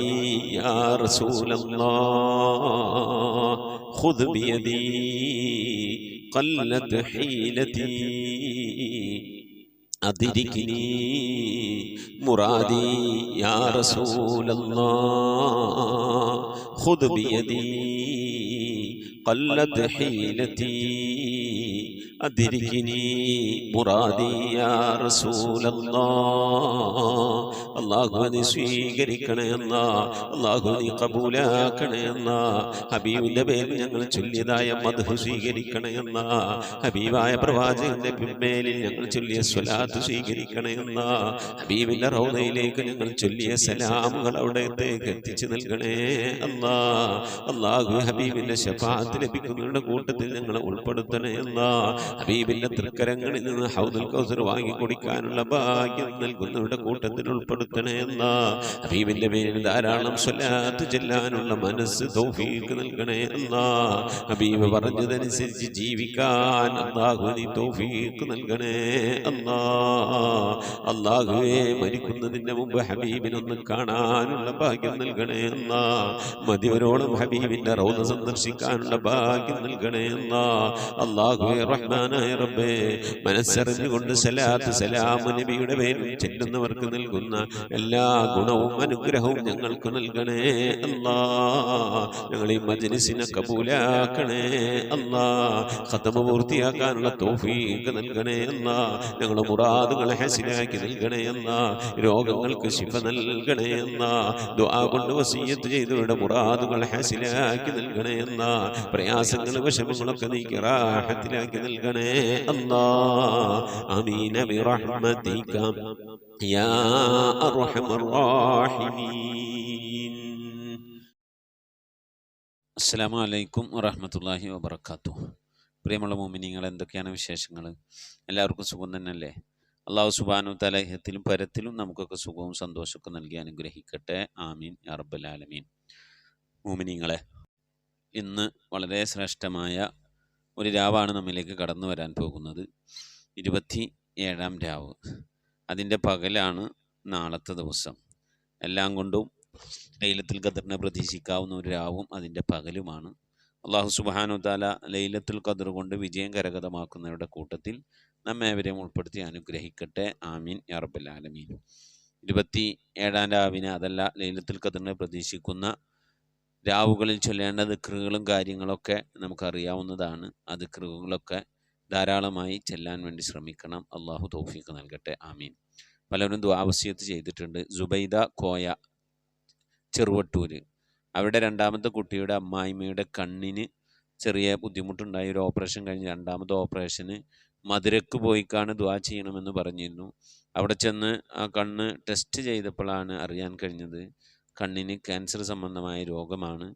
Speaker 3: യാ റസൂലല്ലാഹ് ഖുദ് ബിയദീ ഖല്ലത് ഹീലതീ അദ്രികിനി മുറാദി യാ റസൂലല്ലാഹ് ഖുദ് ബിയദീ ഖല്ലത് ഹീലതീ അദ്രികിനി മുറാദി യാ റസൂലല്ലാഹ് അല്ലാഹു നീ സ്വീകരിക്കണേ അല്ലാഹ് അല്ലാഹു നീ ഖബൂലാക്കണേ അല്ലാഹ് ഹബീബിന്റെ പേരിൽ ഞങ്ങൾ ചൊല്ലിയതായ മദ്ഹ് സ്വീകരിക്കണേ അല്ലാഹ് ഹബീബായ പ്രവാചകന്റെ മേലിൽ ഞങ്ങൾ ചൊല്ലിയ സ്വലാത്ത് സ്വീകരിക്കണേ അല്ലാഹ് ഹബീബിന്റെ റൗദയിലേക്ക് ഞങ്ങൾ ചൊല്ലിയ സലാമുകൾ അവിടത്തേക്ക് എത്തിച്ചു നൽകണേ അല്ലാഹ് അല്ലാഹു ഹബീബിന്റെ ശഫാഅത്ത് ലഭിക്കുന്നവരുടെ കൂട്ടത്തിൽ ഞങ്ങളെ ഉൾപ്പെടുത്തണേ അല്ലാഹ് ഹബീബിന്റെ തൃക്കരങ്ങളിൽ നിന്ന് ഹൗദുൽ കൗസർ വാങ്ങി കുടിക്കാനുള്ള ഭാഗ്യം നൽകുന്നവരുടെ കൂട്ടത്തിൽ ഉൾപ്പെടുത്തണേ അല്ലാ. ഹബീബിന്റെ പേരിൽ ധാരാളം സ്വലാത്ത് ചെല്ലാനുള്ള മനസ്സ് തൗഫീഖ് നൽകണേ അല്ലാ. ഹബീബ് പറഞ്ഞതനുസരിച്ച് ജീവിക്കാൻ അല്ലാഹു നീ തൗഫീഖ് നൽകണേ അല്ലാ. അല്ലാഹുവേ, മരിക്കുന്നതിന്റെ മുമ്പ് ഹബീബിനൊന്ന് കാണാനുള്ള ഭാഗ്യം നൽകണേ അല്ലാ. മതിവരോളം ഹബീബിന്റെ റൗദ സന്ദർശിക്കാനുള്ള ഭാഗ്യം നൽകണേ അല്ലാ. അല്ലാഹുവേ റഹ്മാനായ റബ്ബേ, മനസ്സറിഞ്ഞുകൊണ്ട് സലാത്ത് സലാം നബിയുടെ പേരിൽ ചെല്ലുന്നവർക്ക് നൽകുന്ന എല്ലാ ഗുണവും അനുഗ്രഹവും ഞങ്ങൾക്ക് നൽകണേ അല്ലാ. ഞങ്ങൾ ഈ മജ്‌ലിസിനെ കബൂലാക്കണേ അല്ലാ. ഖത്മ പൂർത്തിയാക്കാനുള്ള തൗഫീഖ് നൽകണേ അല്ലാ. ഞങ്ങളുടെ മുറാദുകളെ ഹസിലാക്കി നൽകണേ അല്ലാ. രോഗങ്ങൾക്ക് ശിഫ നൽകണേ അല്ലാ. ദുആ കൊണ്ട് വസിയ്യത്ത് ചെയ്തവരുടെ മുറാദുകൾ ഹസിലാക്കി നൽകണേ അല്ലാ. പ്രയാസങ്ങൾ വിഷമങ്ങളൊക്കെ നീക്കി റാഹത്തിലാക്കി നൽകണേ അല്ലാ. ആമീൻ ബിറഹ്മതിക യാ അർഹമർ റഹീമീൻ. അസ്സലാമു അലൈക്കും വറഹ്മത്തുള്ളാഹി വബറകാതുഹു. പ്രിയമുള്ള മുഅ്മിനീങ്ങൾ, എന്തൊക്കെയാണ് വിശേഷങ്ങൾ? എല്ലാവർക്കും സുഖം തന്നെയല്ലേ? അല്ലാഹു സുബ്ഹാനഹു വ തആല ഇഹത്തിലും പരത്തിലും നമുക്കൊക്കെ സുഖവും സന്തോഷമൊക്കെ നൽകി അനുഗ്രഹിക്കട്ടെ. ആമീൻ യാ റബ്ബൽ ആലമീൻ. മുഅ്മിനീങ്ങളെ, ഇന്ന് വളരെ ശ്രേഷ്ഠമായ ഒരു രാവാണ് നമ്മിലേക്ക് കടന്നു വരാൻ പോകുന്നത്. 27-ാം രാവ്. അതിൻ്റെ പകലാണ് നാളത്തെ ദിവസം. എല്ലാം കൊണ്ടും ലൈലത്തുൽ ഖദറിനെ പ്രതീക്ഷിക്കാവുന്ന ഒരു രാവും അതിൻ്റെ പകലുമാണ്. അല്ലാഹു സുബ്ഹാനഹു വ തആല ലൈലത്തുൽ ഖദർ കൊണ്ട് വിജയം കരഗതമാക്കുന്നവരുടെ കൂട്ടത്തിൽ നമ്മേവരെയും ഉൾപ്പെടുത്തി അനുഗ്രഹിക്കട്ടെ. ആമീൻ യാ റബ്ബൽ ആലമീൻ. 27-ാം രാവിനെ, അതല്ല ലൈലത്തുൽ ഖദറിനെ പ്രതീക്ഷിക്കുന്ന രാവുകളിൽ ചൊല്ലേണ്ട ദിക്റുകളും കാര്യങ്ങളൊക്കെ നമുക്കറിയാവുന്നതാണ്. ആ ദിക്റുകളൊക്കെ ധാരാളമായി ചെല്ലാൻ വേണ്ടി ശ്രമിക്കണം. അള്ളാഹു തൗഫീഖ് നൽകട്ടെ. ആമീൻ. പലരും ദുആ വസിയത്ത് ചെയ്തിട്ടുണ്ട്. സുബൈദ കോയ, ചെറുവട്ടൂര്, അവിടെ രണ്ടാമത്തെ കുട്ടിയുടെ അമ്മായിമ്മയുടെ കണ്ണിന് ചെറിയ ബുദ്ധിമുട്ടുണ്ടായി. ഒരു ഓപ്പറേഷൻ കഴിഞ്ഞ് രണ്ടാമത്തെ ഓപ്പറേഷന് മധുരക്ക് പോയിക്കാണ് ദുആ ചെയ്യണമെന്ന് പറഞ്ഞിരുന്നു. അവിടെ ചെന്ന് ആ കണ്ണ് ടെസ്റ്റ് ചെയ്തപ്പോഴാണ് അറിയാൻ കഴിഞ്ഞത് കണ്ണിന് ക്യാൻസർ സംബന്ധമായ രോഗമാണ്.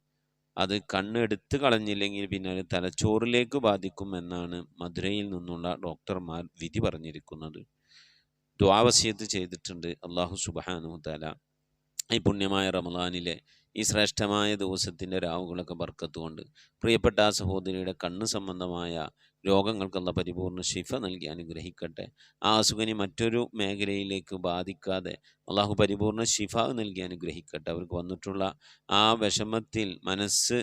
Speaker 3: അത് കണ്ണ് എടുത്തു കളഞ്ഞില്ലെങ്കിൽ പിന്നെ അത് തലച്ചോറിലേക്ക് ബാധിക്കും എന്നാണ് മധുരയിൽ നിന്നുള്ള ഡോക്ടർമാർ വിധി പറഞ്ഞിരിക്കുന്നത്. ദുആ വസിയത്ത് ചെയ്തിട്ടുണ്ട്. അല്ലാഹു സുബ്ഹാനഹു വ തആല ഈ പുണ്യമായ റമളാനിലെ ഈ ശ്രേഷ്ഠമായ ദിവസത്തിൻ്റെ രാവുകളൊക്കെ ബർക്കത്ത് കൊണ്ട് പ്രിയപ്പെട്ട ആ സഹോദരിയുടെ കണ്ണ് സംബന്ധമായ രോഗങ്ങൾക്കുള്ള പരിപൂർണ്ണ ശിഫ നൽകി അനുഗ്രഹിക്കട്ടെ. ആ അസുഖനി മറ്റൊരു മേഖലയിലേക്ക് ബാധിക്കാതെ അള്ളാഹു പരിപൂർണ്ണ ശിഫ നൽകി അനുഗ്രഹിക്കട്ടെ. അവർക്ക് വന്നിട്ടുള്ള ആ വിഷമത്തിൽ മനസ്സ്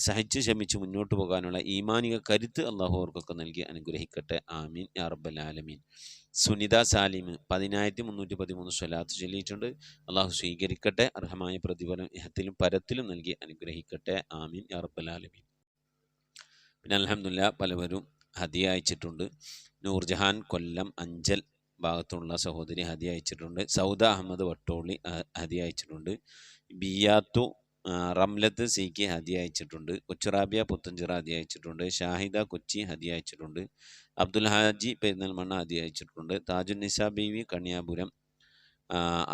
Speaker 3: സഹിച്ച് ക്ഷമിച്ച് മുന്നോട്ട് പോകാനുള്ള ഈമാനിക കരുത്ത് അള്ളാഹു അവർക്കൊക്കെ നൽകി അനുഗ്രഹിക്കട്ടെ. ആമീൻ യാ റബ്ബൽ ആലമീൻ. സുനിത സാലിം 10,313 സ്വലാത്ത് ചൊല്ലിയിട്ടുണ്ട്. അള്ളാഹു സ്വീകരിക്കട്ടെ. അർഹമായ പ്രതിഫലം ഇഹത്തിലും പരത്തിലും നൽകി അനുഗ്രഹിക്കട്ടെ. ആമീൻ യാ റബ്ബൽ ആലമീൻ. പിന്നെ അൽഹംദുലില്ലാ പലവരും ഹദിയ അയച്ചിട്ടുണ്ട്. നൂർജഹാൻ കൊല്ലം അഞ്ചൽ ഭാഗത്തുള്ള സഹോദരി ഹദിയ അയച്ചിട്ടുണ്ട്. സൗദ അഹമ്മദ് വട്ടോളി ഹദിയ അയച്ചിട്ടുണ്ട്. ബിയാത്തു റംലത്ത് സീക്ക് ഹദിയ അയച്ചിട്ടുണ്ട്. കൊച്ചുറാബിയ പുത്തഞ്ചിറ ഹദിയ അയച്ചിട്ടുണ്ട്. ഷാഹിദ കൊച്ചി ഹദിയ അയച്ചിട്ടുണ്ട്. അബ്ദുൽ ഹാജി പെരുന്നൽമണ്ണ ഹദിയ അയച്ചിട്ടുണ്ട്. താജുന്നിസ ബീവി കണ്യാപുരം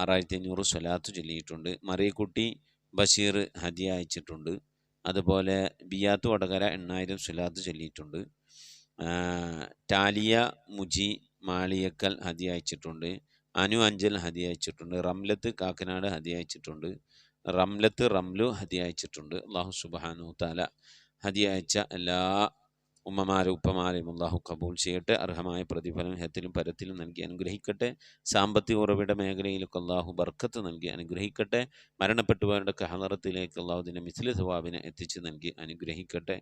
Speaker 3: 6500 സ്വലാത്ത് ചൊല്ലിയിട്ടുണ്ട്. മറിയക്കുട്ടി ബഷീർ ഹദിയ അയച്ചിട്ടുണ്ട്. അതുപോലെ ബിയാത്ത് വടകര 8000 സ്വലാത്ത് ചൊല്ലിയിട്ടുണ്ട്. ടാലിയ മുജി മാളിയക്കൽ ഹദിയ അയച്ചിട്ടുണ്ട്. അനു അഞ്ചൽ ഹദിയ അയച്ചിട്ടുണ്ട്. റംലത്ത് കാക്കനാട് ഹദിയ അയച്ചിട്ടുണ്ട്. റംലു ഹദിയ അയച്ചിട്ടുണ്ട്. അല്ലാഹു സുബ്ഹാനഹു വ തആല ഹദിയ അയച്ച എല്ലാ ഉമ്മമാരും ഉപ്പമാരെയും അല്ലാഹു കബൂൽ ചെയ്യട്ടെ. അർഹമായ പ്രതിഫലം ഹത്തിലും പരത്തിലും നൽകി അനുഗ്രഹിക്കട്ടെ. സാമ്പത്തിക ഉറവിട മേഖലയിലൊക്കെ അല്ലാഹു ബർക്കത്ത് നൽകി അനുഗ്രഹിക്കട്ടെ. മരണപ്പെട്ടുപോയവരുടെ ഹളറത്തിലേക്ക് അല്ലാഹുവിൻ്റെ മിസ്ലി സവാബിനെ എത്തിച്ച് നൽകി അനുഗ്രഹിക്കട്ടെ.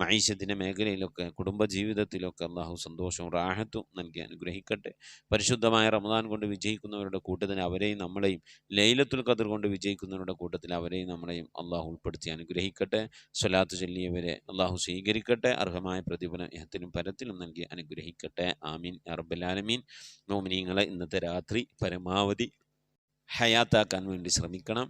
Speaker 3: മഈശത്തിൻ്റെ മേഖലയിലൊക്കെ കുടുംബജീവിതത്തിലൊക്കെ അല്ലാഹു സന്തോഷവും റാഹത്തും നൽകി അനുഗ്രഹിക്കട്ടെ. പരിശുദ്ധമായ റമദാൻ കൊണ്ട് വിജയിക്കുന്നവരുടെ കൂട്ടത്തിന് അവരെയും നമ്മളെയും, ലൈലത്തുൽ ഖദർ കൊണ്ട് വിജയിക്കുന്നവരുടെ കൂട്ടത്തിൽ അവരെയും നമ്മളെയും അല്ലാഹു ഉൾപ്പെടുത്തി അനുഗ്രഹിക്കട്ടെ. സ്വലാത്ത് ചൊല്ലിയവരെ അല്ലാഹു സ്വീകരിക്കട്ടെ. അർഹമായ പ്രതിഫലം ഇഹത്തിലും പരത്തിലും നൽകി അനുഗ്രഹിക്കട്ടെ. ആമീൻ യാ റബ്ബൽ ആലമീൻ. മുഅ്മിനീങ്ങളെ, ഇന്നത്തെ രാത്രി പരമാവധി ഹയാത്താക്കാൻ വേണ്ടി ശ്രമിക്കണം.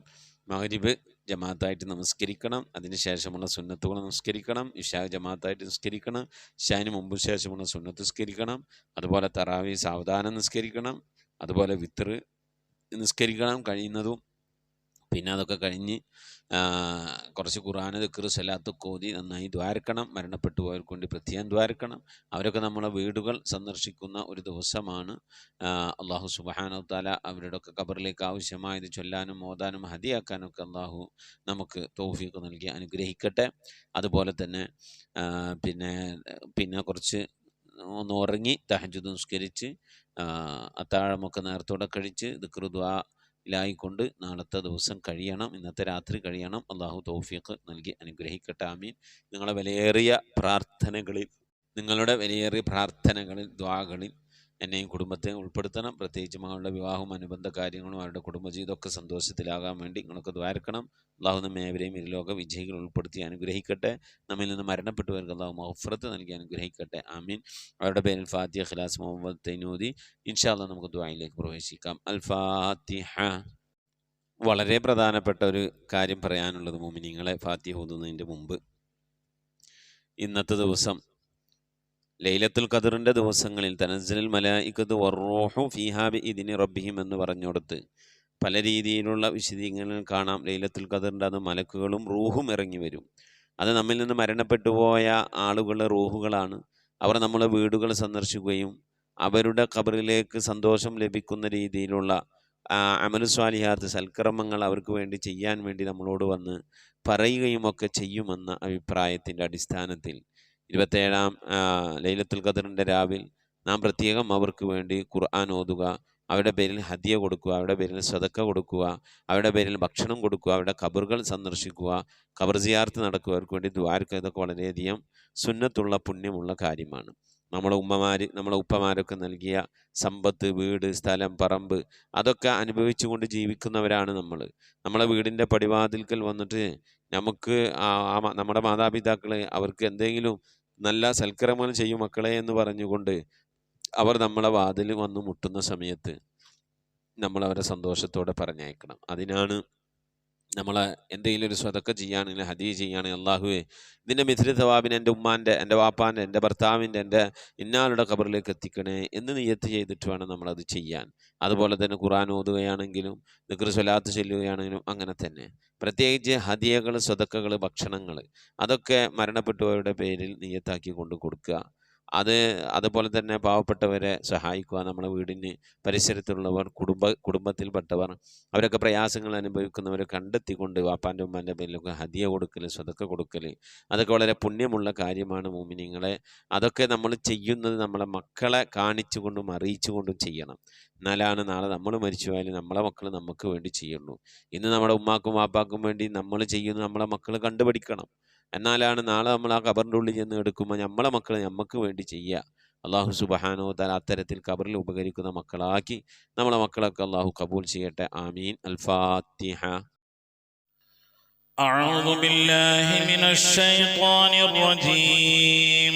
Speaker 3: മഗ്രിബ് ജമാഅത്തായിട്ട് നമസ്കരിക്കണം. അതിനുശേഷമുള്ള സുന്നത്തുകൾ നമസ്കരിക്കണം. ഇശാ ജമാഅത്തായിട്ട് നിസ്കരിക്കണം. ഇശാന് മുമ്പ് ശേഷമുള്ള സുന്നത്ത് നിസ്കരിക്കണം. അതുപോലെ തറാവി സാവധാനം നിസ്കരിക്കണം. അതുപോലെ വിത്ർ നിസ്കരിക്കണം. കഴിയുന്നതും പിന്നെ അതൊക്കെ കഴിഞ്ഞ് കുറച്ച് ഖുർആൻ ദിക്ർ സ്വലാത്തൊക്കെ ഓതി നന്നായി ദ്വാരക്കണം. മരണപ്പെട്ടു പോയവർക്ക് വേണ്ടി പ്രത്യേകം ദ്വാരക്കണം. അവരൊക്കെ നമ്മളെ വീടുകൾ സന്ദർശിക്കുന്ന ഒരു ദിവസമാണ്. അള്ളാഹു സുബ്ഹാനഹു തആല അവരുടെയൊക്കെ ഖബറിലേക്ക് ആവശ്യമായത് ചൊല്ലാനും ഓതാനും ഹദിയാക്കാനൊക്കെ അള്ളാഹു നമുക്ക് തൗഫീഖ് നൽകി അനുഗ്രഹിക്കട്ടെ. അതുപോലെ തന്നെ പിന്നെ കുറച്ച് ഒന്ന് ഉറങ്ങി തഹജ്ജുദ് നിസ്കരിച്ച് അത്താഴമൊക്കെ നേരത്തോടെ കഴിച്ച് ദിക്ർ ദുആ ലായിക്കൊണ്ട് നാളത്തെ ദിവസം കഴിയണം, ഇന്നത്തെ രാത്രി കഴിയണം. അള്ളാഹു തൗഫീഖ് നൽകി അനുഗ്രഹിക്കട്ടെ. ആമീൻ. നിങ്ങളുടെ വിലയേറിയ പ്രാർത്ഥനകളിൽ ദ്വാകളിൽ എന്നെയും കുടുംബത്തെയും ഉൾപ്പെടുത്തണം. പ്രത്യേകിച്ച് മകളുടെ വിവാഹവും അനുബന്ധ കാര്യങ്ങളും അവരുടെ കുടുംബജീവിതമൊക്കെ സന്തോഷത്തിലാകാൻ വേണ്ടി നിങ്ങളൊക്കെ ദ്വാരക്കണം. അള്ളാഹു നമ്മെ ഏവരെയും ഇരുലോക വിജയികൾ ഉൾപ്പെടുത്തി അനുഗ്രഹിക്കട്ടെ. നമ്മിൽ നിന്ന് മരണപ്പെട്ടവർക്ക് അള്ളാഹു മഗ്ഫിറത്ത് നൽകി അനുഗ്രഹിക്കട്ടെ. ആമീൻ. അവരുടെ പേരിൽ ഫാത്തിഹ, ഖിലാസ്, മുഹമ്മദ് തൈനൂദി. ഇൻഷാ അല്ലാഹ് നമുക്ക് ദുആയിലേക്ക് പ്രവേശിക്കാം. അൽ ഫാത്തിഹ. വളരെ പ്രധാനപ്പെട്ട ഒരു കാര്യം പറയാനുള്ളത് മുഅ്മിനീങ്ങളെ, ഫാത്തിഹ ഓതുന്നതിൻ്റെ മുമ്പ് ഇന്നത്തെ ദിവസം ലൈലത്തുൽ ഖദറിൻ്റെ ദിവസങ്ങളിൽ തനസ്സലുൽ മലായികത്തു വറൂഹു ഫീഹാ ബിഇദ്നി റബ്ബിഹിം എന്ന് പറഞ്ഞുകൊടുത്ത് പല രീതിയിലുള്ള വിശദീകരണങ്ങൾ കാണാം. ലൈലത്തുൽ ഖദറിൻ്റെ അത് മലക്കുകളും റൂഹും ഇറങ്ങി വരും. അത് നമ്മിൽ നിന്ന് മരണപ്പെട്ടു പോയ ആളുകളുടെ റൂഹുകളാണ്. അവർ നമ്മളെ വീടുകൾ സന്ദർശിക്കുകയും അവരുടെ ഖബറിലേക്ക് സന്തോഷം ലഭിക്കുന്ന രീതിയിലുള്ള അമലു സ്വാലിഹാത്ത് സൽക്കർമ്മങ്ങൾ അവർക്ക് വേണ്ടി ചെയ്യാൻ വേണ്ടി നമ്മളോട് വന്ന് പറയുകയും ഒക്കെ ചെയ്യുമെന്ന അഭിപ്രായത്തിൻ്റെ അടിസ്ഥാനത്തിൽ 27-ാം ലൈലത്തുൽ ഖദറിൻ്റെ രാവിൽ നാം പ്രത്യേകം അവർക്ക് വേണ്ടി ഖുർആൻ ഓതുക, അവരുടെ പേരിൽ ഹദിയ കൊടുക്കുക, അവരുടെ പേരിൽ സദക്ക കൊടുക്കുക, അവരുടെ പേരിൽ ഭക്ഷണം കൊടുക്കുക, അവരുടെ ഖബറുകൾ സന്ദർശിക്കുക, ഖബർ സിയാറത്ത് നടക്കുക, അവർക്ക് വേണ്ടി ദ്വാരക്കുക. ഇതൊക്കെ വളരെയധികം സുന്നത്തുള്ള പുണ്യമുള്ള കാര്യമാണ്. നമ്മളെ ഉപ്പമാരൊക്കെ നൽകിയ സമ്പത്ത്, വീട്, സ്ഥലം, പറമ്പ് അതൊക്കെ അനുഭവിച്ചുകൊണ്ട് ജീവിക്കുന്നവരാണ് നമ്മൾ. നമ്മളെ വീടിൻ്റെ പടിവാതിൽക്കൽ വന്നിട്ട് നമുക്ക് നമ്മുടെ മാതാപിതാക്കൾ അവർക്ക് എന്തെങ്കിലും നല്ല സൽക്കർമ്മങ്ങൾ ചെയ്യും മക്കളെ എന്ന് പറഞ്ഞുകൊണ്ട് അവർ നമ്മളെ വാതിൽ വന്ന് മുട്ടുന്ന സമയത്ത് നമ്മൾ അവരെ സന്തോഷത്തോടെ പറഞ്ഞയക്കണം. അതിനാണ് നമ്മളെ എന്തെങ്കിലും ഒരു സ്വതക്ക ചെയ്യുകയാണെങ്കിൽ, ഹദിയ ചെയ്യുകയാണെങ്കിൽ, അള്ളാഹുവേ ഇതിൻ്റെ മിഥില തവാബിനെ എൻ്റെ ഉമ്മാൻ്റെ, എൻ്റെ വാപ്പാൻ്റെ, എൻ്റെ ഭർത്താവിൻ്റെ, എൻ്റെ ഇന്നാളുടെ ഖബറിലേക്ക് എത്തിക്കണേ എന്ന് നിയ്യത്ത് ചെയ്തിട്ട് വേണം നമ്മളത് ചെയ്യാൻ. അതുപോലെ തന്നെ ഖുർആൻ ഓതുകയാണെങ്കിലും ദിക്ർ സ്വലാത്ത് ചൊല്ലുകയാണെങ്കിലും അങ്ങനെ തന്നെ. പ്രത്യേകിച്ച് ഹദിയകൾ, സ്വതക്കകൾ, ഭക്ഷണങ്ങൾ അതൊക്കെ മരണപ്പെട്ടവരുടെ പേരിൽ നിയ്യത്താക്കി കൊണ്ട് കൊടുക്കുക. അതുപോലെ തന്നെ പാവപ്പെട്ടവരെ സഹായിക്കുക. നമ്മളെ വീടിന് പരിസരത്തുള്ളവർ, കുടുംബത്തിൽപ്പെട്ടവർ അവരൊക്കെ പ്രയാസങ്ങൾ അനുഭവിക്കുന്നവരെ കണ്ടെത്തിക്കൊണ്ട് വാപ്പാൻ്റെ ഉമ്മാൻ്റെ പേരിലൊക്കെ ഹദിയ കൊടുക്കൽ, സ്വതക്ക കൊടുക്കൽ അതൊക്കെ വളരെ പുണ്യമുള്ള കാര്യമാണ് മുഅ്മിനീങ്ങളെ. അതൊക്കെ നമ്മൾ ചെയ്യുന്നത് നമ്മളെ മക്കളെ കാണിച്ചുകൊണ്ടും അറിയിച്ചുകൊണ്ടും ചെയ്യണം. എന്നാലാണ് നാളെ നമ്മൾ മരിച്ചു പോയാലും നമ്മളെ മക്കൾ നമുക്ക് വേണ്ടി ചെയ്യുള്ളൂ. ഇന്ന് നമ്മുടെ ഉമ്മാക്കും വാപ്പാക്കും വേണ്ടി നമ്മൾ ചെയ്യുന്നത് നമ്മളെ മക്കൾ കണ്ടുപഠിക്കണം. എന്നാലാണ് നാളെ നമ്മൾ ആ ഖബറിൻ്റെ ഉള്ളിൽ ചെന്ന് എടുക്കുമ്പോൾ നമ്മളെ മക്കൾ നമുക്ക് വേണ്ടി ചെയ്യുക. അള്ളാഹു സുബ്ഹാനഹു വ തആല അത്തരത്തിൽ ഖബറിൽ ഉപകരിക്കുന്ന മക്കളാക്കി നമ്മളെ മക്കളൊക്കെ അള്ളാഹു കബൂൽ ചെയ്യട്ടെ. ആമീൻ. അൽ ഫാത്തിഹ.
Speaker 6: അഊദു ബില്ലാഹി മിനശ് ശൈത്വാനിർ റജീം.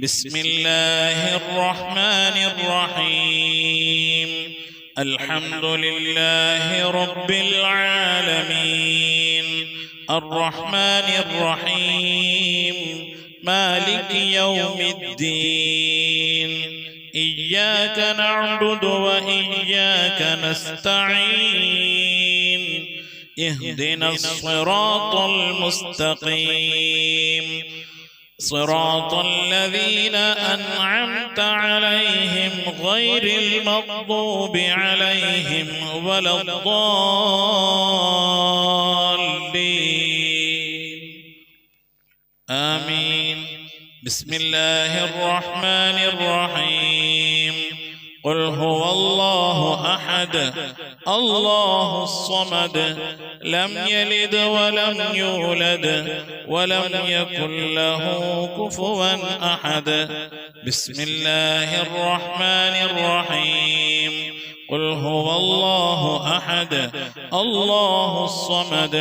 Speaker 6: ബിസ്മില്ലാഹിർ റഹ്മാനിർ റഹീം. അൽഹംദുലില്ലാഹി റബ്ബിൽ ആലമീൻ. الرحمن الرحيم مالك يوم الدين إياك نعبد وإياك نستعين اهدنا الصراط المستقيم صراط الذين أنعمت عليهم غير المغضوب عليهم ولا الضالين آمين. بسم الله الرحمن الرحيم. قل هو الله أحد الله الصمد لم يلد ولم يولد ولم يكن له كفوا أحد. بسم الله الرحمن الرحيم. قل هو الله أحد الله الصمد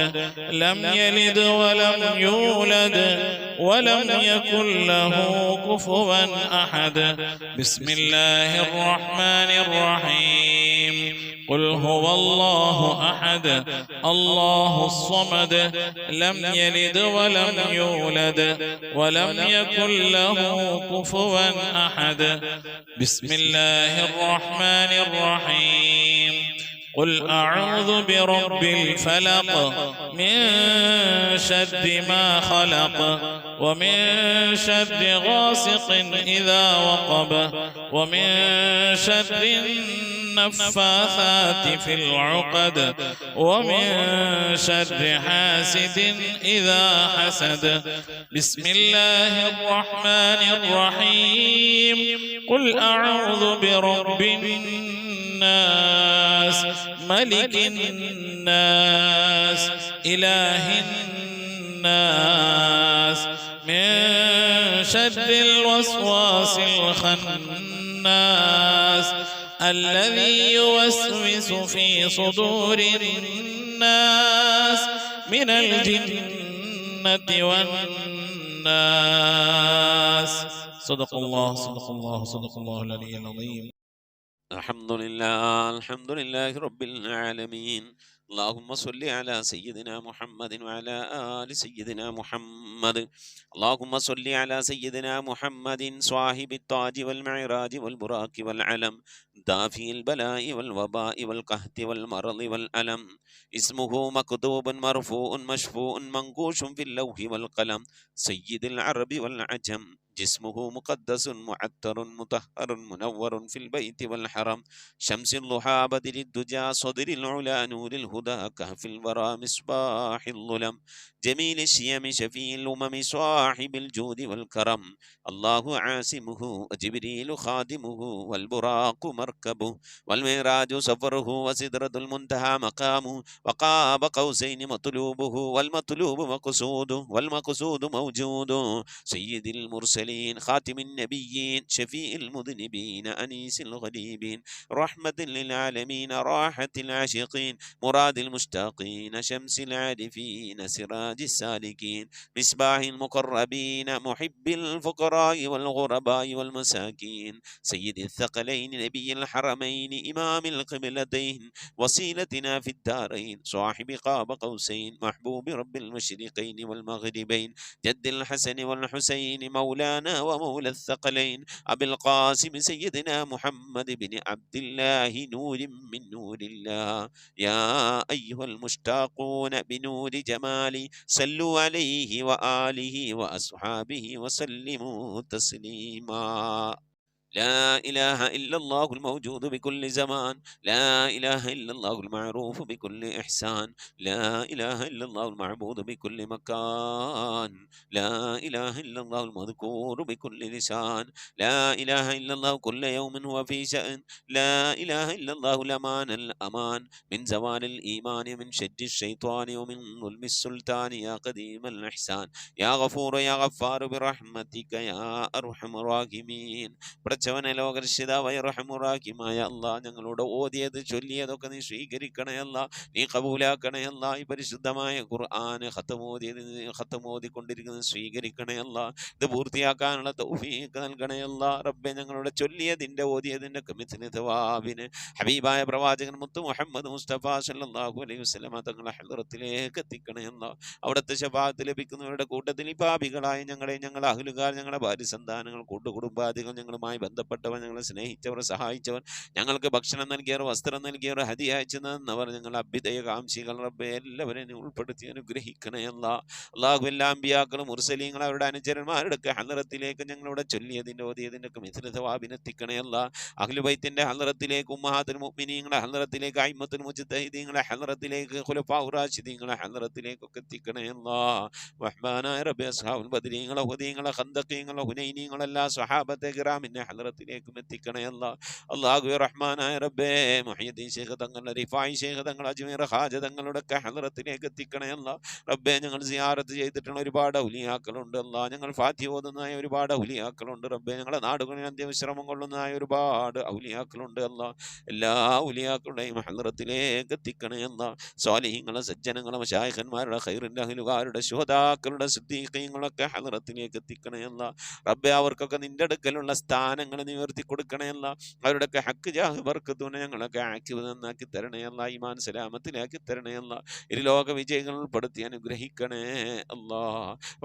Speaker 6: لم يلد ولم يولد ولم يكن له كفوا أحد. بسم الله الرحمن الرحيم. قل هو الله أحد الله الصمد لم يلد ولم يولد ولم يكن له كفوا أحد. بسم الله الرحمن الرحيم. قل أعوذ برب الفلق من شر ما خلق ومن شر غاسق إذا وقب ومن شر النفاثات في العقد ومن شر حاسد إذا حسد. بسم الله الرحمن الرحيم. قل أعوذ برب الناس ملك الناس إله الناس من شر الوسواس الخناس الذي يوسوس في صدور الناس من الجنة والناس. صدق الله العلي العظيم.
Speaker 3: الحمد لله رب العالمين. اللهم صل على سيدنا محمد وعلى آل سيدنا محمد. اللهم صل على سيدنا محمد صاحب التاج والمعراج والبراق والعلم دافي البلاء والوباء والقهط والمرض والألم. اسمه مكتوب مرفوع مشفوع منقوش في اللوح والقلم. سيد العرب والعجم. جسمه مقدس معطر مطهر منور في البيت والحرم. شمس الضحى بدر الدجى صدر العلا نور الهدى كهف الورى مصباح الظلم. جميل الشيم شفيع الأمم صاحب الجود والكرم. الله عاصمه وجبريل خادمه والبراق مركبه والمعراج سفره وسدرة المنتهى مقامه وقاب قوسين مطلوبه والمطلوب مقصوده والمقصود موجود. سيد المرسلين خاتم النبيين شفيع المذنبين أنيس الغريبين رحمة للعالمين راحة العاشقين مراد المشتاقين شمس العارفين سراج السالكين مصباح المقربين محب الفقراء والغرباء والمساكين. سيد الثقلين نبي الحرمين إمام القبلتين وسيلتنا في الدارين صاحب قاب قوسين محبوب رب المشرقين والمغربين. جد الحسن والحسين مولانا ومولى الثقلين أبي القاسم سيدنا محمد بن عبد الله نور من نور الله. يا أيها المشتاقون بنور جمالي صلوا عليه وآله وأصحابه وسلموا تسليما. لا إله إلا الله الموجود بكل زمان. لا إله إلا الله المعروف بكل إحسان. لا إله إلا الله المعبود بكل مكان. لا إله إلا الله المذكور بكل لسان. لا إله إلا الله كل يوم هو في شأن. لا إله إلا الله الأمان الأمان من زوال الإيمان من شد الشيطان ومن ظلم السلطان. يا قديم الإحسان يا غفور يا غفار برحمتك يا أرحم الراحمين. പടച്ചവനെ ലോകരക്ഷിതാവായ റഹ്മാനുറഹീമായ അല്ലാഹ് ഞങ്ങളോട് ഓതിയത് ചൊല്ലിയതൊക്കെ നീ സ്വീകരിക്കണേ അല്ലാഹ്, നീ കബൂലാക്കണേ അല്ലാഹ്. ഈ പരിശുദ്ധമായ ഖുർആൻ ഖത്തം ഓതിക്കൊണ്ടിരിക്കുന്നത് സ്വീകരിക്കണേ അല്ലാഹ്. ഇത് പൂർത്തിയാക്കാനുള്ള തൗഫീഖ് നൽകണേ അല്ലാഹ്. റബ്ബേ ഞങ്ങളുടെ ചൊല്ലിയതിൻ്റെ ഓതിയതിൻ്റെ കമിത്തിന് തവാബിന് ഹബീബായ പ്രവാചകൻ മുത്ത് മുഹമ്മദ് മുസ്തഫ സല്ലല്ലാഹു അലൈഹി വസല്ലമ തങ്ങളെ ഹളറത്തിലേക്ക് എത്തിക്കണേ അല്ലാഹ്. അവിടുത്തെ ശഫാഅത്ത് ലഭിക്കുന്നവരുടെ കൂട്ടത്തിൽ ഈ പാപികളായ ഞങ്ങളെ, ഞങ്ങളെ അഹ്ലുകാർ, ഞങ്ങളുടെ ഭാര്യ സന്താനങ്ങൾ, കൂട്ടുകുടുംബാദികൾ, ഞങ്ങളുമായി ബന്ധപ്പെട്ടവർ, ഞങ്ങളെ സ്നേഹിച്ചവർ, സഹായിച്ചവർ, ഞങ്ങൾക്ക് ഭക്ഷണം നൽകിയവർ, വസ്ത്രം നൽകിയവർ, ഹദിയ അയച്ചു തന്നവർ, ഞങ്ങൾ അഭ്യുദയകാംക്ഷികൾ റബ്ബേ എല്ലാവരെയും ഉൾപ്പെടുത്തി അനുഗ്രഹിക്കണേ അല്ലാഹ്. അല്ലാഹു എല്ലാ അമ്പിയാക്കളും മുർസലീങ്ങൾ അവരുടെ അനുചരന്മാരുടെ ഹളറത്തിലേക്ക് ഞങ്ങളുടെ ചൊല്ലിയതിൻ്റെ ഓതിയതിൻ്റെ മിഥ്ല തവാബിനെത്തിക്കണേ അല്ലാഹ്. അഹ്ലു ബൈത്തിന്റെ ഹളറത്തിലേക്ക്, ഉമ്മഹാത്തുൽ മുഅ്മിനീങ്ങളുടെ ഹളറത്തിലേക്ക്, അയിമ്മത്തുൽ മുജ്തഹിദീങ്ങളുടെ ഹളറത്തിലേക്ക്, ഖുലഫാഉർ റാഷിദീങ്ങളുടെ ഹളറത്തിലേക്കൊക്കെ എത്തിക്കണേ അല്ലാഹ്. റഹ്മാനായ റബ്ബേ അസ്ഹാബുൽ ബദരീങ്ങളെ, ഹുദീങ്ങളെ, ഖന്ദഖീങ്ങളെ, ഹുനൈനീങ്ങളെ എല്ലാ സ്വഹാബത്തെ കിറാമിന്റെ ഹളറത്തിലേക്കും എത്തിക്കണേ അല്ലാഹ്. അല്ലാഹു റഹ്മാനായ റബ്ബേ മുഹയ്യിദ്ദീൻ ശൈഖ് തങ്ങളുടെ, റിഫായി ശൈഖ് തങ്ങൾ, അജ്മീർ ഹാജ തങ്ങളുടെ ഒക്കെ ഹളറത്തിലേക്ക് എത്തിക്കണേ അല്ലാഹ്. റബ്ബേ ഞങ്ങൾ സിയാറത്ത് ചെയ്തിട്ടുള്ള ഒരുപാട് ഔലിയാക്കളുണ്ട് അല്ലാഹ്. ഞങ്ങൾ ഫാത്തിഹ ഓതുന്നതായ ഒരുപാട് ഔലിയാക്കളുണ്ട് റബ്ബേ. ഞങ്ങളുടെ നാടുകളിൽ അന്ത്യവിശ്രമം കൊള്ളുന്നതായ ഒരുപാട് ഔലിയാക്കളുണ്ട് അല്ലാഹ്. എല്ലാ ഔലിയാക്കളുടെയും ഹളറത്തിലേക്ക് എത്തിക്കണേ അല്ലാഹ്. സ്വാലിഹീങ്ങളെ, സജ്ജനങ്ങളെ, മശായിഖന്മാരുടെ, ഖൈറിന്റെ അഹ്ലുകാരുടെ, ശുഹദാക്കളുടെ, സിദ്ദീഖീങ്ങളൊക്കെ ഹളറത്തിലേക്ക് എത്തിക്കണേ അല്ലാഹ്. റബ്ബേ അവർക്കൊക്കെ നിന്റെ അടുക്കലുള്ള സ്ഥാനങ്ങൾ ഞങ്ങളെ നീ ഉയർത്തി കൊടുക്കണയല്ല. അവരുടെയൊക്കെ ഹക്ക് ജാഹ് ബർക്കത്തൂനെ ഞങ്ങളൊക്കെ ആക്കിവ് നന്നാക്കി തരണയല്ല. ഈമാൻ സലാമത്തിലാക്കി തരണയല്ല. ഇരുലോക വിജയങ്ങൾ ഉൾപ്പെടുത്തി അനുഗ്രഹിക്കണേ അല്ലാ.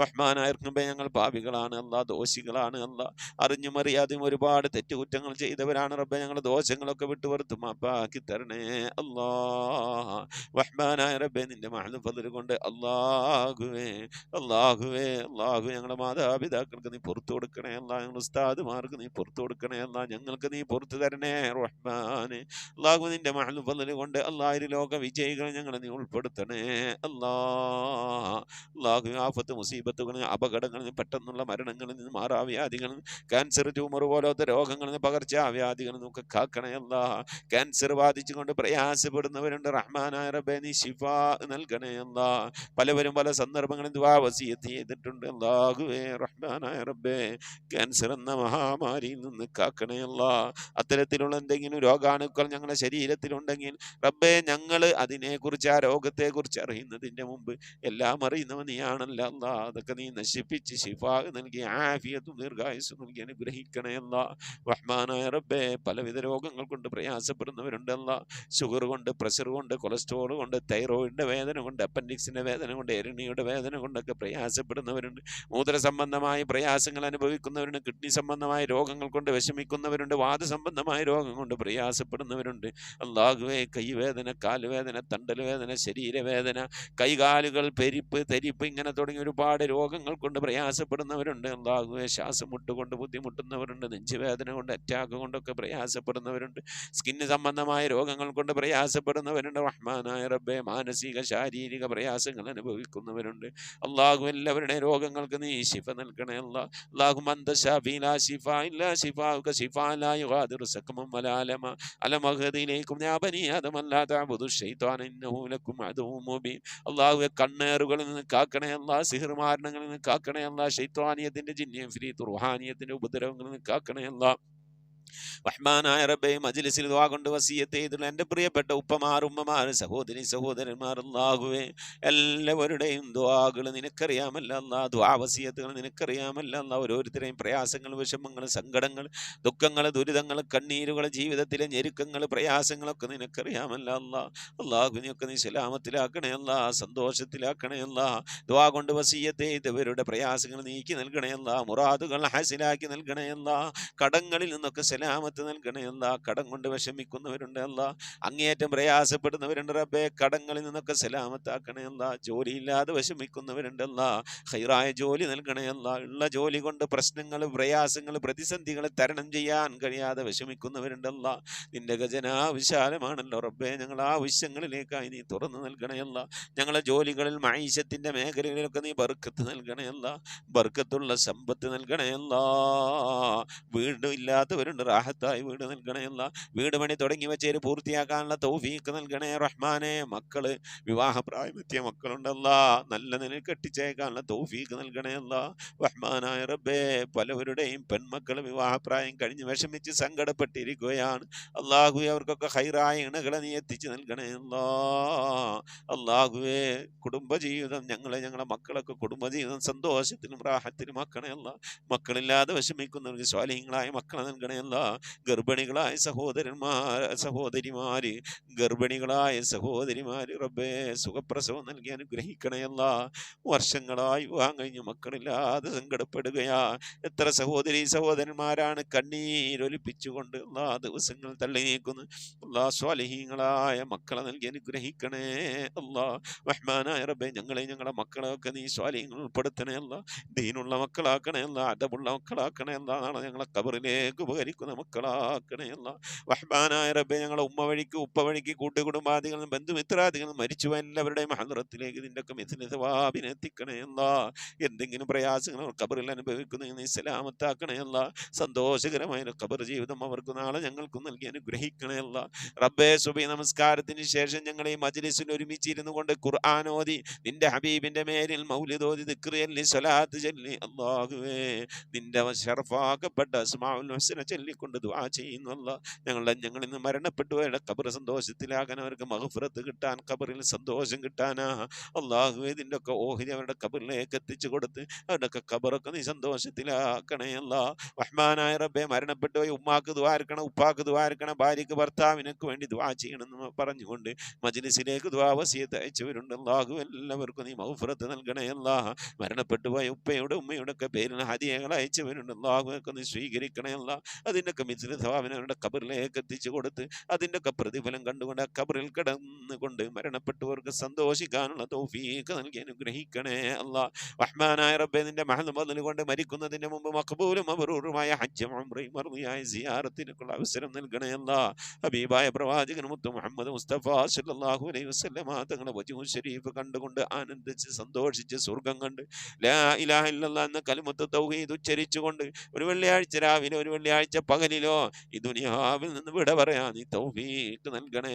Speaker 3: റഹ്മാനായിരിക്കുമ്പോ ഞങ്ങൾ പാപികളാണ് അല്ലാ, ദോഷികളാണ് അല്ലാ, അറിഞ്ഞും അറിയാതെയും ഒരുപാട് തെറ്റുകുറ്റങ്ങൾ ചെയ്തവരാണ് റബ്ബേ. ഞങ്ങളുടെ ദോഷങ്ങളൊക്കെ വിട്ടുപുറത്ത് മാപ്പാക്കി തരണേ അല്ലാ. റഹ്മാനായ റബ്ബേ, നിന്റെ മഹ്ദ് ഫദ്ൽ കൊണ്ട് അല്ലാഹുവേ അല്ലാഹുവേ അല്ലാഹു ഞങ്ങളുടെ മാതാപിതാക്കൾക്ക് നീ പുറത്തു കൊടുക്കണേ അല്ലാ. ഞങ്ങളുടെ ഉസ്താദുമാർക്ക് നീ പുറത്തു കൊടുക്കണേ അല്ലാ. ഞങ്ങൾക്ക് നീ പുറത്തു തരണേ റഹ്മാനെ അല്ലാഹു. നിന്റെ മഹ്ദ് ഫദ്ൽ കൊണ്ട് അല്ലാ ലോക വിജയികൾ ഞങ്ങളെ നീ ഉൾപ്പെടുത്തണേ അല്ലാ. അല്ലാഹു ആഫത്ത് മുസീബത്തുകളിൽ അപകടങ്ങളിൽ നിന്ന് പെട്ടെന്നുള്ള മരണങ്ങളിൽ നിന്ന് മാറാവ്യാധികളിൽ നിന്ന് ക്യാൻസർ ട്യൂമർ പോലത്തെ രോഗങ്ങളിൽ നിന്ന് പകർച്ചവ്യാധികളിൽ നിന്നൊക്കെ കാക്കണേ അല്ലാ. ക്യാൻസർ ബാധിച്ചുകൊണ്ട് പ്രയാസപ്പെടുന്നവരുണ്ട് റഹ്മാനായ റബ്ബേ, നീ ശിഫാ നൽകണേ അല്ലാ. പലവരും പല സന്ദർഭങ്ങളിൽ ദുആ വസിയത്ത് ചെയ്തിട്ടുണ്ട് അല്ലാഹുവേ റഹ്മാനായ റബ്ബേ, ക്യാൻസർ എന്ന മഹാമാരിയിൽ നിന്ന് കാക്കണേ അല്ലാ. അത്തരത്തിലുള്ള എന്തെങ്കിലും രോഗാണുക്കൾ ഞങ്ങളുടെ ശരീരത്തിലുണ്ടെങ്കിൽ റബ്ബേ, ഞങ്ങൾ അതിനെക്കുറിച്ച് ആ രോഗത്തെക്കുറിച്ച് അറിയുന്നതിൻ്റെ മുമ്പ് എല്ലാം അറിയുന്നവൻ നീയാണല്ലോ അല്ലാ. അതൊക്കെ നീ നശിപ്പിച്ച് ശിഫാ നൽകി ആഫിയത്തും ദീർഘായുസ്സും നൽകി അനുഗ്രഹിക്കണേ അല്ലാ. റഹ്മാനായ റബ്ബേ, പലവിധ രോഗങ്ങൾ കൊണ്ട് പ്രയാസപ്പെടുന്നവരുണ്ടല്ല. ഷുഗർ കൊണ്ട്, പ്രഷർ കൊണ്ട്, കൊളസ്ട്രോൾ കൊണ്ട്, തൈറോയിഡിൻ്റെ വേദന കൊണ്ട്, അപ്പൻഡിക്സിൻ്റെ വേദന കൊണ്ട്, എരണിയുടെ വേദന കൊണ്ടൊക്കെ പ്രയാസപ്പെടുന്നവരുണ്ട്. മൂത്ര സംബന്ധമായ പ്രയാസങ്ങൾ അനുഭവിക്കുന്നവരുണ്ട്. കിഡ്നി സംബന്ധമായ രോഗങ്ങൾ കൊണ്ട് വിഷമിക്കുന്നവരുണ്ട്. വാദസംബന്ധമായ രോഗം കൊണ്ട് പ്രയാസപ്പെടുന്നവരുണ്ട്. അല്ലാഹുവേ, കൈവേദന, കാലുവേദന, തണ്ടൽ വേദന, ശരീരവേദന, കൈകാലുകൾ പെരിപ്പ്, തെരിപ്പ്, ഇങ്ങനെ തുടങ്ങി ഒരുപാട് രോഗങ്ങൾ കൊണ്ട് പ്രയാസപ്പെടുന്നവരുണ്ട്. അല്ലാഹുവേ, ശ്വാസം മുട്ടുകൊണ്ട് ബുദ്ധിമുട്ടുന്നവരുണ്ട്. നെഞ്ചുവേദന കൊണ്ട്, അറ്റാക്ക് കൊണ്ടൊക്കെ പ്രയാസപ്പെടുന്നവരുണ്ട്. സ്കിന്ന് സംബന്ധമായ രോഗങ്ങൾ കൊണ്ട് പ്രയാസപ്പെടുന്നവരുണ്ട്. റഹ്മാനായ റബ്ബേ, മാനസിക ശാരീരിക പ്രയാസങ്ങൾ അനുഭവിക്കുന്നവരുണ്ട്. അല്ലാഹു എല്ലാവരുടെ രോഗങ്ങൾക്ക് നീ ശിഫ നൽകണേ അല്ലാ. അല്ലാഹു മന്ത ശാഫി ലാ ശിഫാ ഇല്ലാ ശിഫാഉക ശിഫാ ലാ യുഗാദിറു സഖമൻ വലാ അലമ അലം അഹദിലേക്കും യാ ബനി ആദം അല്ലാ തഅബുദു ശൈത്വാന ഇന്നഹു ലക്കും അദുവ്വുൻ മുബീൻ. അല്ലാഹുവേ, കണ്ണേറുകളിൽ നിന്ന് കാക്കണേ അല്ലാ. സിഹ്ർ മാരണങ്ങളിൽ നിന്ന് കാക്കണേ അല്ലാ. ശൈത്വാനിയത്തിന്റെ ജിന്നിയും ഫിരീത്ത് റുഹാനിയത്തിന്റെ ഉപദ്രവങ്ങളിൽ നിന്ന് കാക്കണേ അല്ലാ. റഹ്മാനായ റബ്ബേ, മജ്ലിസിൽ ദുആ കൊണ്ട് വസിയത്ത് ചെയ്തിട്ടുള്ള എൻ്റെ പ്രിയപ്പെട്ട ഉപ്പമാർ, ഉമ്മമാർ, സഹോദരി സഹോദരന്മാർ, അല്ലാഹുവേ, എല്ലാവരുടെയും ദുആകൾ നിനക്കറിയാമല്ല അല്ലാ. ദുആ വസിയത്തുകൾ നിനക്കറിയാമല്ല അല്ലാ. ഓരോരുത്തരെയും പ്രയാസങ്ങൾ, വിഷമങ്ങൾ, സങ്കടങ്ങൾ, ദുഃഖങ്ങൾ, ദുരിതങ്ങൾ, കണ്ണീരുകൾ, ജീവിതത്തിലെ ഞെരുക്കങ്ങൾ, പ്രയാസങ്ങളൊക്കെ നിനക്കറിയാമല്ല അല്ലാ. അല്ലാഹുവിനെയൊക്കെ നീ സലാമത്തിലാക്കണേ അല്ലാ, സന്തോഷത്തിലാക്കണേ അല്ലാ. ദുആ കൊണ്ട് വസിയത്ത് ചെയ്തവരുടെ പ്രയാസങ്ങൾ നീക്കി നൽകണേ അല്ലാ. മുറാദുകൾ ഹാസിലാക്കി നൽകണേ അല്ലാ. കടങ്ങളിൽ നിന്നൊക്കെ സലാമത്ത് നൽകണേ അല്ലാ. കടം കൊണ്ട് വിഷമിക്കുന്നവരുണ്ട് അല്ലാ. അങ്ങേയറ്റം പ്രയാസപ്പെടുന്നവരുണ്ട് റബ്ബേ. കടങ്ങളിൽ നിന്നൊക്കെ സലാമത്താക്കണേ അല്ലാ. ജോലിയില്ലാതെ വിഷമിക്കുന്നവരുണ്ടല്ലാ. ഖൈറായ ജോലി നൽകണേ അല്ലാ. ഉള്ള ജോലി കൊണ്ട് പ്രശ്നങ്ങൾ, പ്രയാസങ്ങൾ, പ്രതിസന്ധികൾ തരണം ചെയ്യാൻ കഴിയാതെ വിഷമിക്കുന്നവരുണ്ടല്ലാ. നിന്റെ ഖജനാ വിശാലമാണല്ലോ റബ്ബേ. ഞങ്ങൾ ആവശ്യങ്ങളിലേക്കായി നീ തുറന്നു നൽകണേ അല്ലാ. ഞങ്ങളെ ജോലികളിൽ, മഈശത്തിന്റെ മേഖലകളിലൊക്കെ നീ ബർക്കത്ത് നൽകണേ അല്ലാ. ബർക്കത്തുള്ള സമ്പത്ത് നൽകണേ അല്ലാ. വീട് ഇല്ലാത്തവരുണ്ട്, റാഹത്തായി വീട് നൽകണേ അല്ലാ. വീട് പണി തുടങ്ങി വെച്ചേര് പൂർത്തിയാക്കാനുള്ള തൗഫീഖ് നൽകണേ റഹ്മാനെ. മക്കള്, വിവാഹപ്രായമെത്തിയ മക്കളുണ്ടല്ലാ, നല്ല നിലയിൽ കെട്ടിച്ചേക്കാനുള്ള തൗഫീഖ് നൽകണേ അല്ലാ. റഹ്മാനായ റബ്ബേ, പലവരുടെയും പെൺമക്കൾ വിവാഹപ്രായം കഴിഞ്ഞ് വിഷമിച്ച് സങ്കടപ്പെട്ടിരിക്കുകയാണ്. അല്ലാഹുവേ, അവർക്കൊക്കെ ഖൈറായ ഇണകളെ നീ എത്തിച്ചു നൽകണേ അല്ലാ. അല്ലാഹുവേ, കുടുംബജീവിതം, ഞങ്ങളെ മക്കളൊക്കെ കുടുംബജീവിതം സന്തോഷത്തിലും റാഹത്തിലും ആക്കണേ അല്ലാ. മക്കളില്ലാതെ വിഷമിക്കുന്നവർക്ക് സ്വാലിഹീങ്ങളായ മക്കളെ നൽകണേ അല്ലാ. ഗർഭിണികളായ സഹോദരിമാര്, ഗർഭിണികളായ സഹോദരിമാര് റബ്ബേ, സുഖപ്രസവം നൽകി അനുഗ്രഹിക്കണേ അല്ലാ. വർഷങ്ങളായി വിവാഹം കഴിഞ്ഞ് മക്കളില്ലാതെ സങ്കടപ്പെടുകയാ. എത്ര സഹോദരി സഹോദരന്മാരാണ് കണ്ണീരൊലിപ്പിച്ചുകൊണ്ട് അല്ലാ ദിവസങ്ങൾ തള്ളി നീക്കുന്നു. അല്ലാ, സ്വാലിഹീങ്ങളായ മക്കളെ നൽകി അനുഗ്രഹിക്കണേ അല്ലാ. റഹ്മാനായ റബ്ബേ, ഞങ്ങളെ മക്കളെയൊക്കെ നീ സ്വാലിഹീങ്ങൾ ഉൾപ്പെടുത്തണേ അല്ലാ. ദീനുള്ള മക്കളാക്കണേ അല്ലാ. അദബുള്ള മക്കളാക്കണേ അല്ലാ. നാളെ ഞങ്ങളെ ഖബറിലേക്ക് ഉപകരിക്കുന്ന മക്കളാക്കണേ അല്ലാ. റഹ്മാനായ റബ്ബേ, ഞങ്ങളെ ഉമ്മ വഴിക്ക്, ഉപ്പ വഴിക്ക്, കൂട്ടുകുടുംബാദികളും ബന്ധുമിത്രാദികളും മരിച്ചു എല്ലാവരുടെയും ഹദ്റത്തിലേക്ക് ഇതിൻ്റെ ഒക്കെ മിഥില സവാബിനെ എത്തിക്കണേ അല്ലാ. എന്തെങ്കിലും പ്രയാസങ്ങൾ ഖബറിൽ അനുഭവിക്കുന്ന നീ സലാമത്താക്കണേ അല്ലാ. സന്തോഷകരമായ ഖബർ ജീവിതം അവർക്ക് നാളെ ഞങ്ങൾക്കും നൽകി അനുഗ്രഹിക്കണേ അല്ലാ. റബ്ബേ, സുബഹി നമസ്കാരത്തിന് ശേഷം ഞങ്ങൾ ഈ മജ്ലിസിൽ ഒരുമിച്ചിരുന്നു കൊണ്ട് ഖുർആൻ ഓതി, നിന്റെ ഹബീബിന്റെ മേലിൽ മൗലിദ് ഓതി, ദിക്ർ ചൊല്ലി, സ്വലാത്ത് ചൊല്ലി, അല്ലാഹുവേ, നിന്റെ ശറഫാക്കപ്പെട്ട അസ്മാഉൽ ഹുസ്ന ചൊല്ലി ചൊല്ലിക്കൊണ്ട് ദുആ ചെയ്യുന്നു. അല്ലാഹ് ഞങ്ങൾ ഇന്ന് മരണപ്പെട്ടു പോയ ഖബർ സന്തോഷത്തിലാകാൻ, അവർക്ക് മഗ്ഫിറത്ത് കിട്ടാൻ, ഖബറിൽ സന്തോഷം കിട്ടാനാ അല്ലാഹുവേ ഇതിൻ്റെ ഒക്കെ ഓഹരി അവരുടെ ഖബറിലേക്ക് എത്തിച്ചു കൊടുത്ത് അവരുടെയൊക്കെ ഖബറൊക്കെ നീ സന്തോഷത്തിലാക്കണേ അല്ലാഹ്. റഹ്മാനായ റബ്ബേ, മരണപ്പെട്ടു പോയ ഉമ്മാക്ക് ദുആ ഇരക്കണം, ഉപ്പാക്ക് ദുആ ഇരക്കണം, ഭാര്യക്ക് ഭർത്താവിനൊക്കെ വേണ്ടി ദുആ ചെയ്യണമെന്ന് പറഞ്ഞുകൊണ്ട് മജ്ലിസിലേക്ക് ദുആ വസിയത്ത് അയച്ചവരുണ്ട്. അല്ലാഹു എല്ലാവർക്കും നീ മഗ്ഫിറത്ത് നൽകണേ അല്ലാഹ്. മരണപ്പെട്ടു പോയ ഉപ്പയുടെ ഉമ്മയുടെ ഒക്കെ പേരിൽ ഹദിയകൾ അയച്ചവരുണ്ട്. അല്ലാഹുവൊക്കെ നീ സ്വീകരിക്കണേ അല്ലാഹ്. അതിൻ്റെയൊക്കെ മിസ്ലു സവാബിനെ അവരുടെ ഖബറിലേക്ക് എത്തിച്ചു കൊടുത്ത് അതിൻ്റെയൊക്കെ പ്രതിഫലം കണ്ടുകൊണ്ട് ആ ഖബറിൽ കിടന്നുകൊണ്ട് മരണപ്പെട്ടവർക്ക് സന്തോഷിക്കാനുള്ള തൗഫീഖ് നൽകി അനുഗ്രഹിക്കണേ അല്ലാഹ്. റഹ്മാനായ റബ്ബേ, നിന്റെ മഹൽ ബദൽ കൊണ്ട് മരിക്കുന്നതിന് മുമ്പ് മഖബൂലും മബ്റൂറുമായ ഹജ്ജും ഉംറയും മർദിയായ സിയാറത്തിനുള്ള അവസരം നൽകണേ അല്ലാഹ്. ഹബീബായ പ്രവാചകൻ മുത്ത് മുഹമ്മദ് മുസ്തഫ സല്ലല്ലാഹു അലൈഹി വസല്ലമ തങ്ങളുടെ വജ്ഹു ശരീഫ് കണ്ടുകൊണ്ട് ആനന്ദിച്ച് സന്തോഷിച്ച് സ്വർഗം കണ്ട് ലാ ഇലാഹ ഇല്ലല്ലാഹ് എന്ന കലിമത്ത് തൗഹീദ് ഉച്ചരിച്ചുകൊണ്ട് ഒരു വെള്ളിയാഴ്ച രാവിലെ ഒരു വെള്ളിയാഴ്ച പകലിലോ ഈ ദുനിയാവിൽ നിന്ന് വിട പറയാൻ നീ തൗഫീഖ് നൽകണേ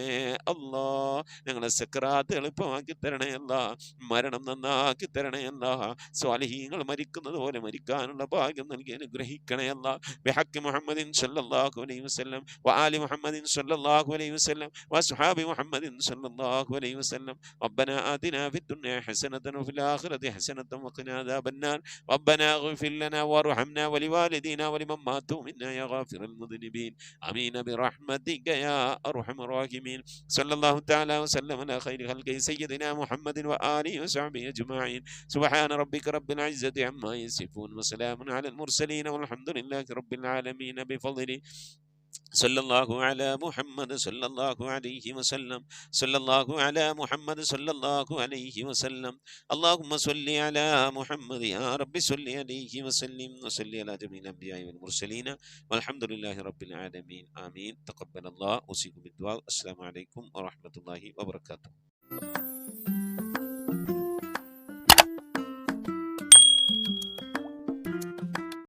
Speaker 3: അല്ലാഹ്. ഞങ്ങളെ സക്കറാത്ത് എളുപ്പമാക്കി തരണേ അല്ലാഹ്. മരണം നന്നാക്കി തരണേ അല്ലാഹ്. സ്വാലിഹീങ്ങൾ മരിക്കുന്നത് പോലെ മരിക്കാനുള്ള ഭാഗ്യം നൽകി അനുഗ്രഹിക്കണേ അല്ലാഹ്. ബിഹഖ് മുഹമ്മദിൻ സല്ലല്ലാഹു അലൈഹി വസല്ലം വആലി മുഹമ്മദിൻ സല്ലല്ലാഹു അലൈഹി വസല്ലം വഅസ്ഹാബി മുഹമ്മദിൻ സല്ലല്ലാഹു അലൈഹി വസല്ലം. റബ്ബനാ ആതിനാ ഫിദ്ദുനിയ ഹസനതൻ വഫിൽ ആഖിറതി ഹസനതൻ വഖിനാ അദാബന്നാർ. റബ്ബനാ ഇഗ്ഫിർ ലനാ വർഹംനാ വലിവാലിദീനാ വലിമൻ മാതു മിന്നാ യാ ഗാഫിറൽ മുദ്നിബീൻ. ആമീൻ ബിറഹ്മതിക യാ അർഹമർ റഹീമീൻ. സല്ലല്ലാഹു തആല വസല്ലം അലാ ഖൈരി ഖൽഖി സയ്യിദിനാ മുഹമ്മദിൻ വആലിഹി വസഹ്ബിഹി അജ്മഈൻ. സുബ്ഹാന റബ്ബിക റബ്ബിൽ ഇസ്സതി അമ്മാ യസിഫൂൻ വസലാമുൻ അലൽ മുർസലീൻ വൽഹംദുലില്ലാഹി റബ്ബിൽ ആലമീൻ ബിഫദ്ലി സല്ലല്ലാഹു അലാ മുഹമ്മദ് സല്ലല്ലാഹു അലൈഹി വസല്ലം. സല്ലല്ലാഹു അലാ മുഹമ്മദ് സല്ലല്ലാഹു അലൈഹി വസല്ലം. അല്ലാഹുമ്മ സ്വല്ലി അലാ മുഹമ്മദ് യാ റബ്ബി സ്വല്ലി അലൈഹി വസല്ലിം വസല്ലി അലാ ജമീഇൽ അംബിയാഇ വൽ മുർസലീൻ വൽഹംദുലില്ലാഹി റബ്ബിൽ ആലമീൻ. ആമീൻ. തഖബ്ബലല്ലാഹു ഉസീകും ബിദ്ദുആ. അസ്സലാമു അലൈക്കും വറഹ്മത്തുള്ളാഹി വബറകാതുഹു.